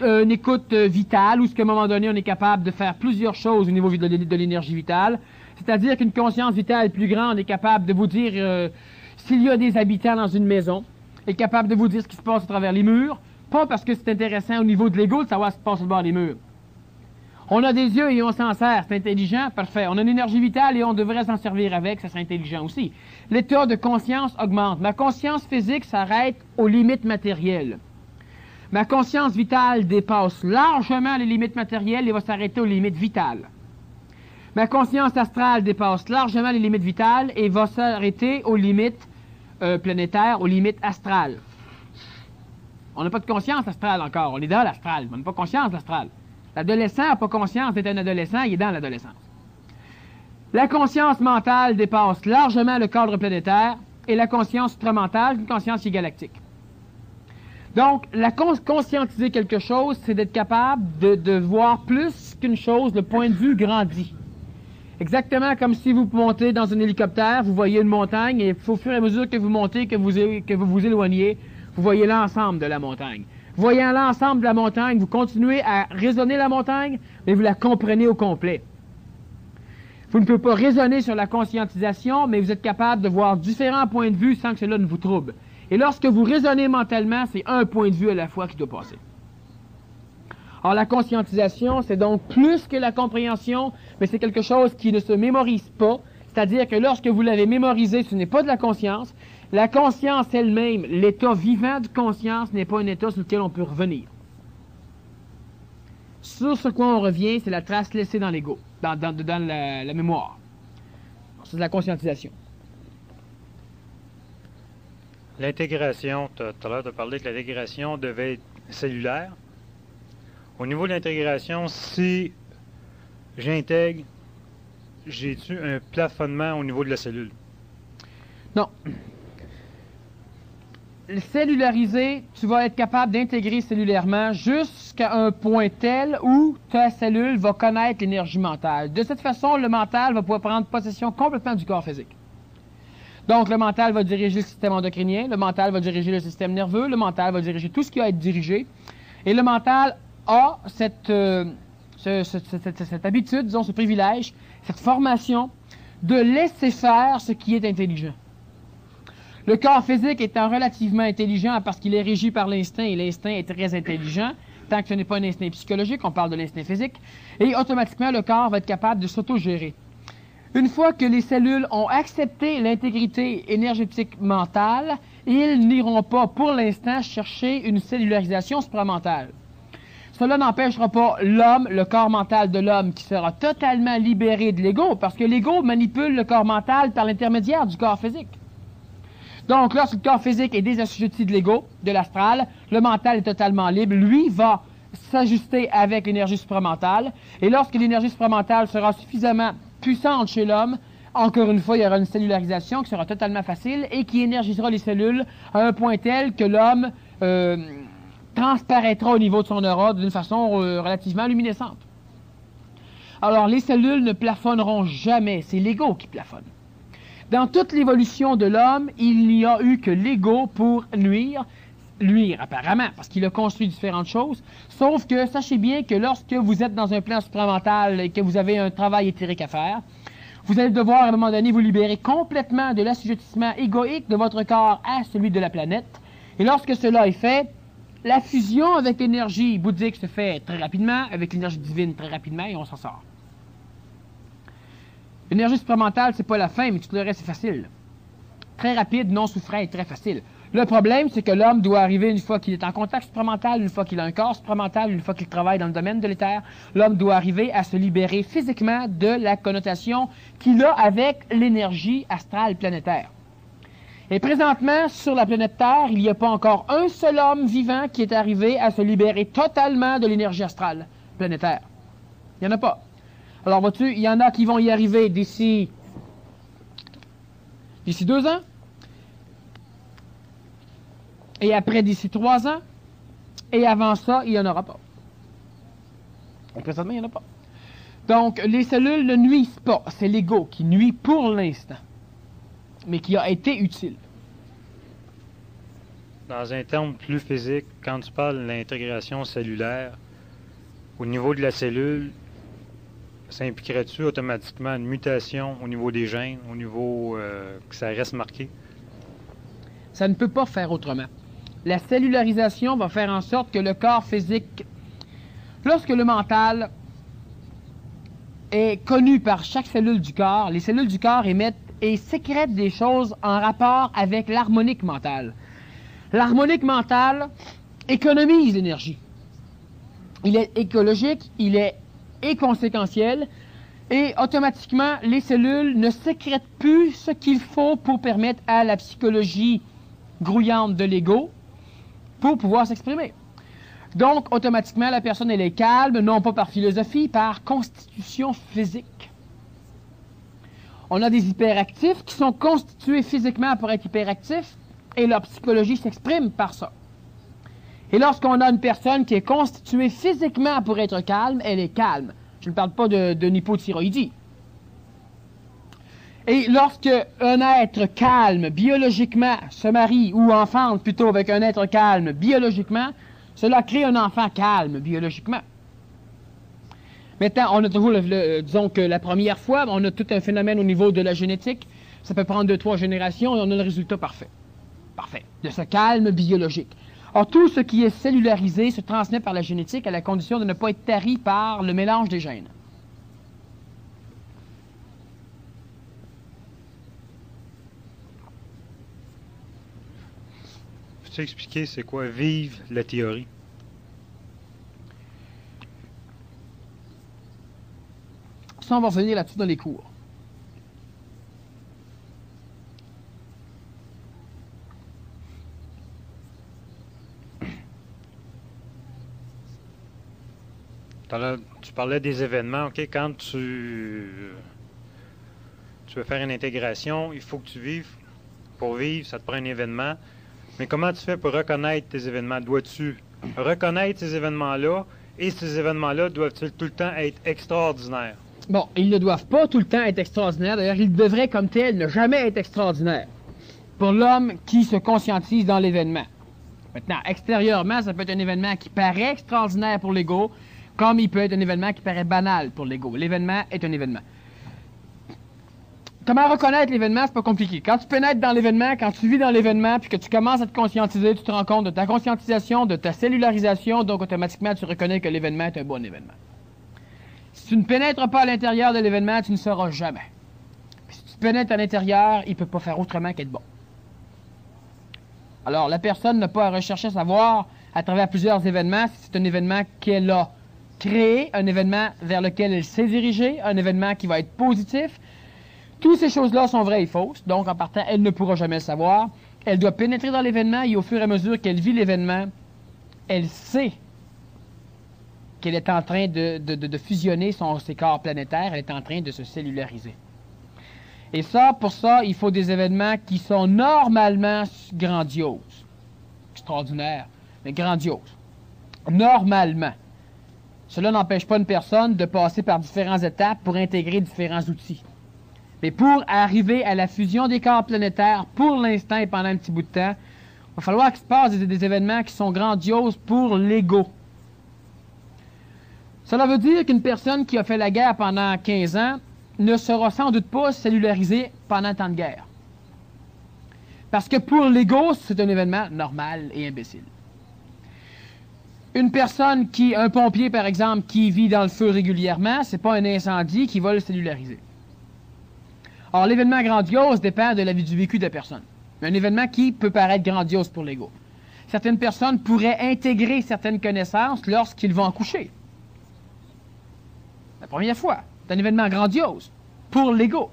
une écoute vitale, où à un moment donné on est capable de faire plusieurs choses au niveau de l'énergie vitale, c'est-à-dire qu'une conscience vitale plus grande est capable de vous dire s'il y a des habitants dans une maison, est capable de vous dire ce qui se passe à travers les murs, pas parce que c'est intéressant au niveau de l'ego de savoir ce qui se passe au bord des murs. On a des yeux et on s'en sert, c'est intelligent, parfait. On a une énergie vitale et on devrait s'en servir avec, ça serait intelligent aussi. L'état de conscience augmente. Ma conscience physique s'arrête aux limites matérielles. Ma conscience vitale dépasse largement les limites matérielles et va s'arrêter aux limites vitales. Ma conscience astrale dépasse largement les limites vitales et va s'arrêter aux limites planétaires, aux limites astrales. On n'a pas de conscience astrale encore, on est dans l'astral, on n'a pas conscience de l'astral. L'adolescent n'a pas conscience d'être un adolescent, il est dans l'adolescence. La conscience mentale dépasse largement le cadre planétaire et la conscience supramentale, une conscience qui est galactique. Donc, conscientiser quelque chose, c'est d'être capable de voir plus qu'une chose, le point de vue grandit. Exactement comme si vous montez dans un hélicoptère, vous voyez une montagne, et au fur et à mesure que vous montez, que vous vous éloignez, vous voyez l'ensemble de la montagne. Voyant l'ensemble de la montagne, vous continuez à raisonner la montagne, mais vous la comprenez au complet. Vous ne pouvez pas raisonner sur la conscientisation, mais vous êtes capable de voir différents points de vue sans que cela ne vous trouble. Et lorsque vous raisonnez mentalement, c'est un point de vue à la fois qui doit passer. Alors la conscientisation, c'est donc plus que la compréhension, mais c'est quelque chose qui ne se mémorise pas. C'est-à-dire que lorsque vous l'avez mémorisé, ce n'est pas de la conscience. La conscience elle-même, l'état vivant de conscience, n'est pas un état sur lequel on peut revenir. Sur ce quoi on revient, c'est la trace laissée dans l'ego, dans la mémoire. C'est de la conscientisation. L'intégration, tout à l'heure tu as parlé que l'intégration devait être cellulaire. Au niveau de l'intégration, si j'intègre, j'ai-tu un plafonnement au niveau de la cellule? Non. Cellularisé, tu vas être capable d'intégrer cellulairement jusqu'à un point tel où ta cellule va connaître l'énergie mentale. De cette façon, le mental va pouvoir prendre possession complètement du corps physique. Donc, le mental va diriger le système endocrinien, le mental va diriger le système nerveux, le mental va diriger tout ce qui a à être dirigé. Et le mental a cette habitude, disons, ce privilège, cette formation de laisser faire ce qui est intelligent. Le corps physique étant relativement intelligent parce qu'il est régi par l'instinct, et l'instinct est très intelligent, tant que ce n'est pas un instinct psychologique, on parle de l'instinct physique, et automatiquement, le corps va être capable de s'autogérer. Une fois que les cellules ont accepté l'intégrité énergétique mentale, ils n'iront pas, pour l'instant, chercher une cellularisation supramentale. Cela n'empêchera pas l'homme, le corps mental de l'homme, qui sera totalement libéré de l'ego, parce que l'ego manipule le corps mental par l'intermédiaire du corps physique. Donc, lorsque le corps physique est désassujetti de l'ego, de l'astral, le mental est totalement libre. Lui va s'ajuster avec l'énergie supramentale. Et lorsque l'énergie supramentale sera suffisamment puissante chez l'homme, encore une fois, il y aura une cellularisation qui sera totalement facile et qui énergisera les cellules à un point tel que l'homme transparaîtra au niveau de son aura d'une façon relativement luminescente. Alors, les cellules ne plafonneront jamais. C'est l'ego qui plafonne. Dans toute l'évolution de l'homme, il n'y a eu que l'ego pour nuire apparemment, parce qu'il a construit différentes choses, sauf que sachez bien que lorsque vous êtes dans un plan supramental et que vous avez un travail éthérique à faire, vous allez devoir à un moment donné vous libérer complètement de l'assujettissement égoïque de votre corps à celui de la planète. Et lorsque cela est fait, la fusion avec l'énergie bouddhique se fait très rapidement, avec l'énergie divine très rapidement, et on s'en sort. L'énergie supramentale, c'est pas la fin, mais tout le reste, c'est facile. Très rapide, non souffrant et très facile. Le problème, c'est que l'homme doit arriver une fois qu'il est en contact supramental, une fois qu'il a un corps supramental, une fois qu'il travaille dans le domaine de l'éther, l'homme doit arriver à se libérer physiquement de la connotation qu'il a avec l'énergie astrale planétaire. Et présentement, sur la planète Terre, il n'y a pas encore un seul homme vivant qui est arrivé à se libérer totalement de l'énergie astrale planétaire. Il n'y en a pas. Alors, vois-tu, il y en a qui vont y arriver d'ici 2 ans, et après d'ici 3 ans, et avant ça, il n'y en aura pas. Et présentement, il n'y en a pas. Donc, les cellules ne nuisent pas. C'est l'ego qui nuit pour l'instant, mais qui a été utile. Dans un terme plus physique, quand tu parles de l'intégration cellulaire, au niveau de la cellule, ça impliquerait-tu automatiquement une mutation au niveau des gènes, au niveau que ça reste marqué? Ça ne peut pas faire autrement. La cellularisation va faire en sorte que le corps physique, lorsque le mental est connu par chaque cellule du corps, les cellules du corps émettent et sécrètent des choses en rapport avec l'harmonique mentale. L'harmonique mentale économise l'énergie. Il est écologique, il est inconséquentiel, et automatiquement, les cellules ne sécrètent plus ce qu'il faut pour permettre à la psychologie grouillante de l'ego pour pouvoir s'exprimer. Donc, automatiquement, la personne, elle est calme, non pas par philosophie, par constitution physique. On a des hyperactifs qui sont constitués physiquement pour être hyperactifs, et leur psychologie s'exprime par ça. Et lorsqu'on a une personne qui est constituée physiquement pour être calme, elle est calme. Je ne parle pas d'une hypothyroïdie. Et lorsque un être calme biologiquement se marie ou enfante plutôt avec un être calme biologiquement, cela crée un enfant calme biologiquement. Maintenant, on a toujours, disons que la première fois, on a tout un phénomène au niveau de la génétique. Ça peut prendre 2-3 générations et on a le résultat parfait. Parfait. De ce calme biologique. Or, tout ce qui est cellularisé se transmet par la génétique à la condition de ne pas être tari par le mélange des gènes. Peux-tu expliquer c'est quoi vivre la théorie? Ça, on va revenir là-dessus dans les cours. Tu parlais des événements, OK? Quand tu veux faire une intégration, il faut que tu vives. Pour vivre, ça te prend un événement. Mais comment tu fais pour reconnaître tes événements? Dois-tu reconnaître ces événements-là? Et ces événements-là doivent-ils tout le temps être extraordinaires? Bon, ils ne doivent pas tout le temps être extraordinaires. D'ailleurs, ils devraient, comme tels, ne jamais être extraordinaires. Pour l'homme qui se conscientise dans l'événement. Maintenant, extérieurement, ça peut être un événement qui paraît extraordinaire pour l'ego, comme il peut être un événement qui paraît banal pour l'ego. L'événement est un événement. Comment reconnaître l'événement, c'est pas compliqué. Quand tu pénètres dans l'événement, quand tu vis dans l'événement, puis que tu commences à te conscientiser, tu te rends compte de ta conscientisation, de ta cellularisation, donc automatiquement tu reconnais que l'événement est un bon événement. Si tu ne pénètres pas à l'intérieur de l'événement, tu ne sauras jamais. Puis si tu pénètres à l'intérieur, il ne peut pas faire autrement qu'être bon. Alors, la personne n'a pas à rechercher à savoir, à travers plusieurs événements, si c'est un événement qu'elle a créé, un événement vers lequel elle s'est dirigée, un événement qui va être positif. Toutes ces choses-là sont vraies et fausses, donc en partant, elle ne pourra jamais le savoir. Elle doit pénétrer dans l'événement et au fur et à mesure qu'elle vit l'événement, elle sait qu'elle est en train de fusionner ses corps planétaires, elle est en train de se cellulariser. Et ça, pour ça, il faut des événements qui sont normalement grandioses. Extraordinaires, mais grandioses. Normalement. Cela n'empêche pas une personne de passer par différentes étapes pour intégrer différents outils. Mais pour arriver à la fusion des corps planétaires, pour l'instant et pendant un petit bout de temps, il va falloir qu'il se passe des événements qui sont grandioses pour l'ego. Cela veut dire qu'une personne qui a fait la guerre pendant 15 ans ne sera sans doute pas cellularisée pendant tant de guerre. Parce que pour l'ego, c'est un événement normal et imbécile. Une personne un pompier par exemple, qui vit dans le feu régulièrement, c'est pas un incendie qui va le cellulariser. Or, l'événement grandiose dépend de la vie du vécu de la personne. Un événement qui peut paraître grandiose pour l'ego. Certaines personnes pourraient intégrer certaines connaissances lorsqu'ils vont coucher. La première fois, c'est un événement grandiose pour l'ego.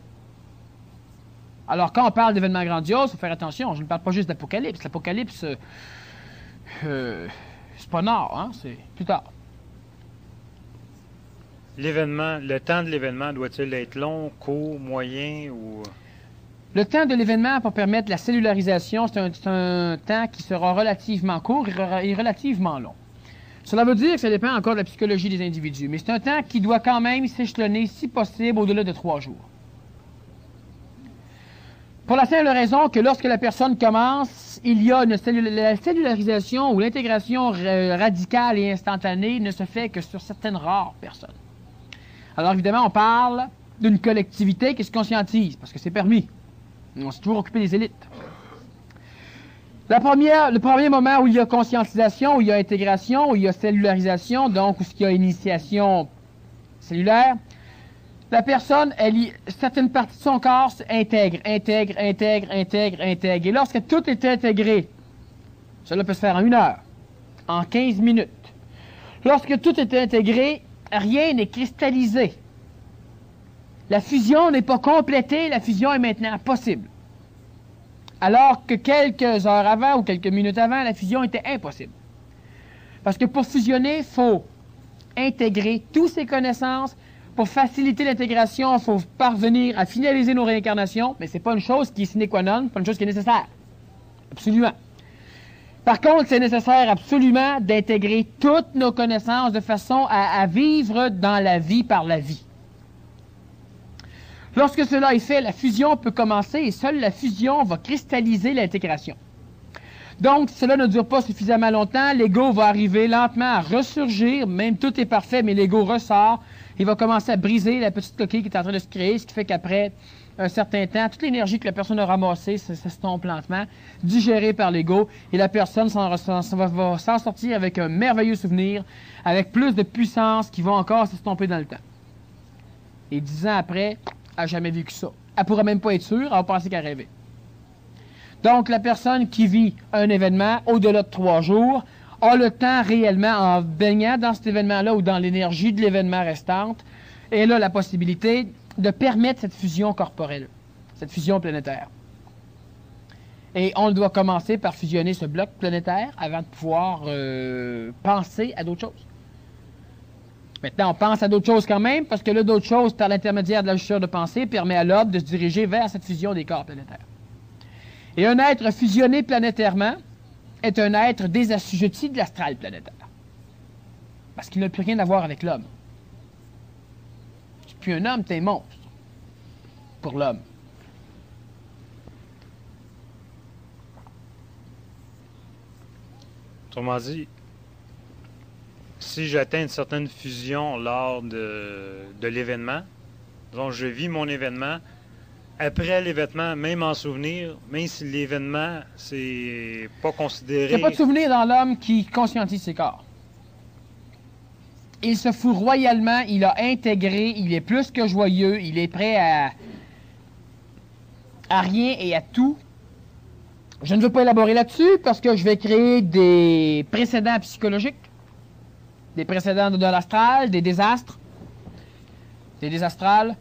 Alors, quand on parle d'événements grandioses, il faut faire attention. Je ne parle pas juste d'Apocalypse. L'Apocalypse, c'est pas nord, hein? C'est plus tard. L'événement, le temps de l'événement doit-il être long, court, moyen ou... Le temps de l'événement pour permettre la cellularisation, c'est un temps qui sera relativement court et relativement long. Cela veut dire que ça dépend encore de la psychologie des individus, mais c'est un temps qui doit quand même s'échelonner, si possible, au-delà de 3 jours. Pour la simple raison que lorsque la personne commence, il y a la cellularisation ou l'intégration radicale et instantanée ne se fait que sur certaines rares personnes. Alors évidemment, on parle d'une collectivité qui se conscientise, parce que c'est permis. On s'est toujours occupé des élites. Le premier moment où il y a conscientisation, où il y a intégration, où il y a cellularisation, donc où il y a initiation cellulaire, la personne, certaines parties de son corps intègre. Et lorsque tout est intégré, cela peut se faire en 1 heure, en 15 minutes. Lorsque tout est intégré, rien n'est cristallisé. La fusion n'est pas complétée, la fusion est maintenant possible. Alors que quelques heures avant ou quelques minutes avant, la fusion était impossible. Parce que pour fusionner, il faut intégrer toutes ces connaissances. Pour faciliter l'intégration, il faut parvenir à finaliser nos réincarnations, mais ce n'est pas une chose qui est sine qua non, pas une chose qui est nécessaire. Absolument. Par contre, c'est nécessaire absolument d'intégrer toutes nos connaissances de façon à vivre dans la vie par la vie. Lorsque cela est fait, la fusion peut commencer et seule la fusion va cristalliser l'intégration. Donc, si cela ne dure pas suffisamment longtemps, l'ego va arriver lentement à ressurgir, même tout est parfait, mais l'ego ressort, il va commencer à briser la petite coquille qui est en train de se créer, ce qui fait qu'après un certain temps, toute l'énergie que la personne a ramassée s'estompe lentement, digérée par l'ego, et la personne va s'en sortir avec un merveilleux souvenir, avec plus de puissance qui va encore s'estomper dans le temps. Et 10 ans après, elle n'a jamais vécu ça. Elle ne pourra même pas être sûre, elle va penser qu'elle rêvait. Donc, la personne qui vit un événement au-delà de 3 jours a le temps réellement, en baignant dans cet événement-là ou dans l'énergie de l'événement restante, et elle a la possibilité de permettre cette fusion corporelle, cette fusion planétaire. Et on doit commencer par fusionner ce bloc planétaire avant de pouvoir penser à d'autres choses. Maintenant, on pense à d'autres choses quand même, parce que là, d'autres choses, par l'intermédiaire de l'ajusteur de pensée, permet à l'ordre de se diriger vers cette fusion des corps planétaires. Et un être fusionné planétairement est un être désassujetti de l'astral planétaire. Parce qu'il n'a plus rien à voir avec l'homme. Tu n'es plus un homme, tu es un monstre. Pour l'homme. Autrement dit, si j'atteins une certaine fusion lors de l'événement, donc je vis mon événement, après l'événement, même en souvenir, même si l'événement, c'est pas considéré... Il n'y a pas de souvenir dans l'homme qui conscientise ses corps. Il se fout royalement, il a intégré, il est plus que joyeux, il est prêt à rien et à tout. Je ne veux pas élaborer là-dessus parce que je vais créer des précédents psychologiques, des précédents de l'astral, des désastres, des désastrales.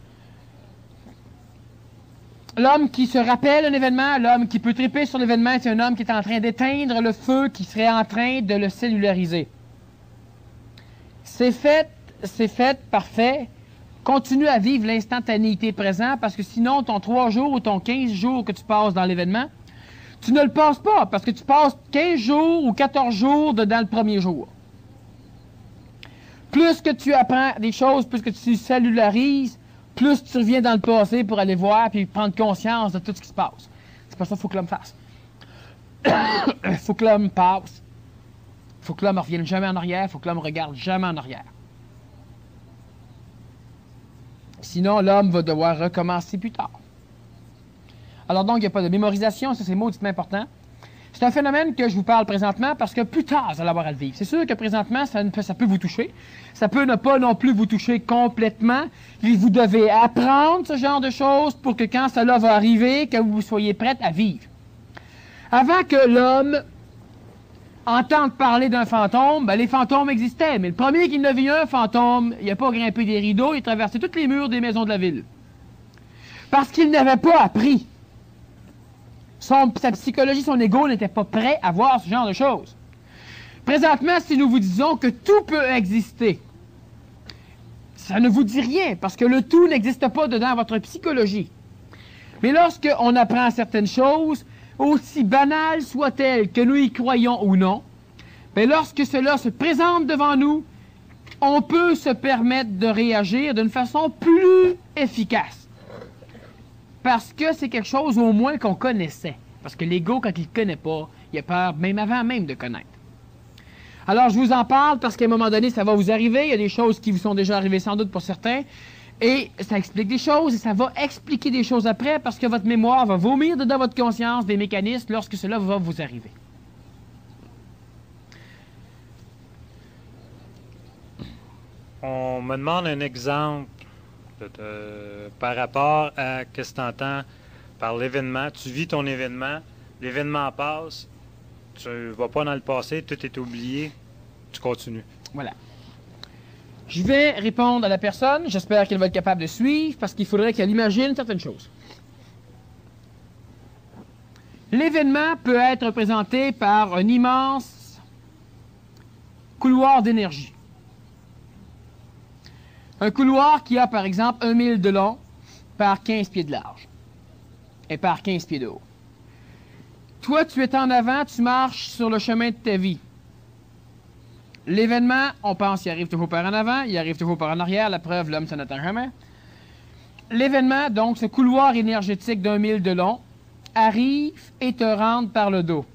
L'homme qui se rappelle un événement, l'homme qui peut triper sur l'événement, c'est un homme qui est en train d'éteindre le feu, qui serait en train de le cellulariser. C'est fait, parfait. Continue à vivre l'instantanéité présent, parce que sinon, ton 3 jours ou ton 15 jours que tu passes dans l'événement, tu ne le passes pas, parce que tu passes 15 jours ou 14 jours dans le premier jour. Plus que tu apprends des choses, plus que tu cellularises, plus tu reviens dans le passé pour aller voir et prendre conscience de tout ce qui se passe. C'est pas ça qu'il faut que l'homme fasse. Il faut que l'homme passe. Il faut que l'homme ne revienne jamais en arrière. Il faut que l'homme ne regarde jamais en arrière. Sinon, l'homme va devoir recommencer plus tard. Alors donc, il n'y a pas de mémorisation. Ça, c'est mauditement important. C'est un phénomène que je vous parle présentement parce que plus tard, vous allez avoir à le vivre. C'est sûr que présentement, ça peut vous toucher. Ça peut ne pas non plus vous toucher complètement. Et vous devez apprendre ce genre de choses pour que quand cela va arriver, que vous soyez prêts à vivre. Avant que l'homme entende parler d'un fantôme, ben, les fantômes existaient. Mais le premier qui n'a vu un fantôme, il n'a pas grimpé des rideaux, il a traversé tous les murs des maisons de la ville. Parce qu'il n'avait pas appris. Sa psychologie, son ego n'était pas prêt à voir ce genre de choses. Présentement, si nous vous disons que tout peut exister, ça ne vous dit rien, parce que le tout n'existe pas dedans votre psychologie. Mais lorsqu'on apprend certaines choses, aussi banales soient-elles que nous y croyons ou non, mais lorsque cela se présente devant nous, on peut se permettre de réagir d'une façon plus efficace. Parce que c'est quelque chose au moins qu'on connaissait. Parce que l'ego, quand il ne connaît pas, il a peur même avant même de connaître. Alors, je vous en parle parce qu'à un moment donné, ça va vous arriver. Il y a des choses qui vous sont déjà arrivées sans doute pour certains. Et ça explique des choses et ça va expliquer des choses après parce que votre mémoire va vomir dedans votre conscience des mécanismes lorsque cela va vous arriver. On me demande un exemple par rapport à ce que tu entends par l'événement. Tu vis ton événement, l'événement passe, tu ne vas pas dans le passé, tout est oublié, tu continues. Voilà. Je vais répondre à la personne. J'espère qu'elle va être capable de suivre parce qu'il faudrait qu'elle imagine certaines choses. L'événement peut être représenté par un immense couloir d'énergie. Un couloir qui a, par exemple, 1 000 de long par 15 pieds de large et par 15 pieds de haut. Toi, tu es en avant, tu marches sur le chemin de ta vie. L'événement, on pense qu'il arrive toujours par en avant, il arrive toujours par en arrière, la preuve, l'homme, ça n'attend jamais. L'événement, donc, ce couloir énergétique d'1 000 de long, arrive et te rentre par le dos.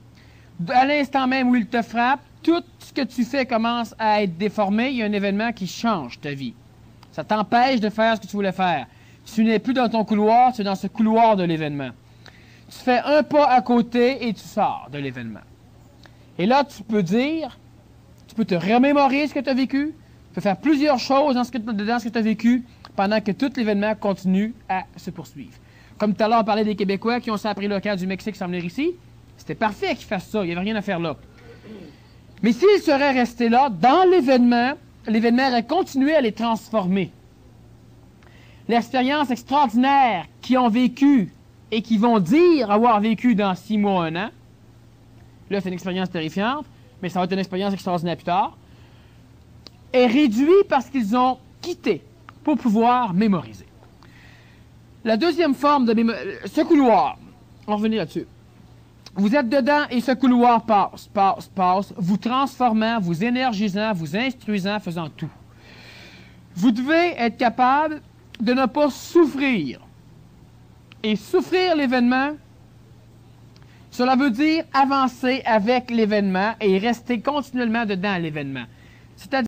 À l'instant même où il te frappe, tout ce que tu fais commence à être déformé, il y a un événement qui change ta vie. Ça t'empêche de faire ce que tu voulais faire. Tu n'es plus dans ton couloir, tu es dans ce couloir de l'événement. Tu fais un pas à côté et tu sors de l'événement. Et là, tu peux dire, tu peux te remémorer ce que tu as vécu, tu peux faire plusieurs choses dans ce que tu as vécu pendant que tout l'événement continue à se poursuivre. Comme tout à l'heure, on parlait des Québécois qui ont appris le camp du Mexique sans venir ici. C'était parfait qu'ils fassent ça, il n'y avait rien à faire là. Mais s'ils seraient restés là, dans l'événement aurait continué à les transformer. L'expérience extraordinaire qu'ils ont vécue et qu'ils vont dire avoir vécu dans 6 mois, 1 an, là c'est une expérience terrifiante, mais ça va être une expérience extraordinaire plus tard, est réduite parce qu'ils ont quitté pour pouvoir mémoriser. La deuxième forme de ce couloir, on va revenir là-dessus. Vous êtes dedans et ce couloir passe, vous transformant, vous énergisant, vous instruisant, faisant tout. Vous devez être capable de ne pas souffrir. Et souffrir l'événement, cela veut dire avancer avec l'événement et rester continuellement dedans l'événement. C'est-à-dire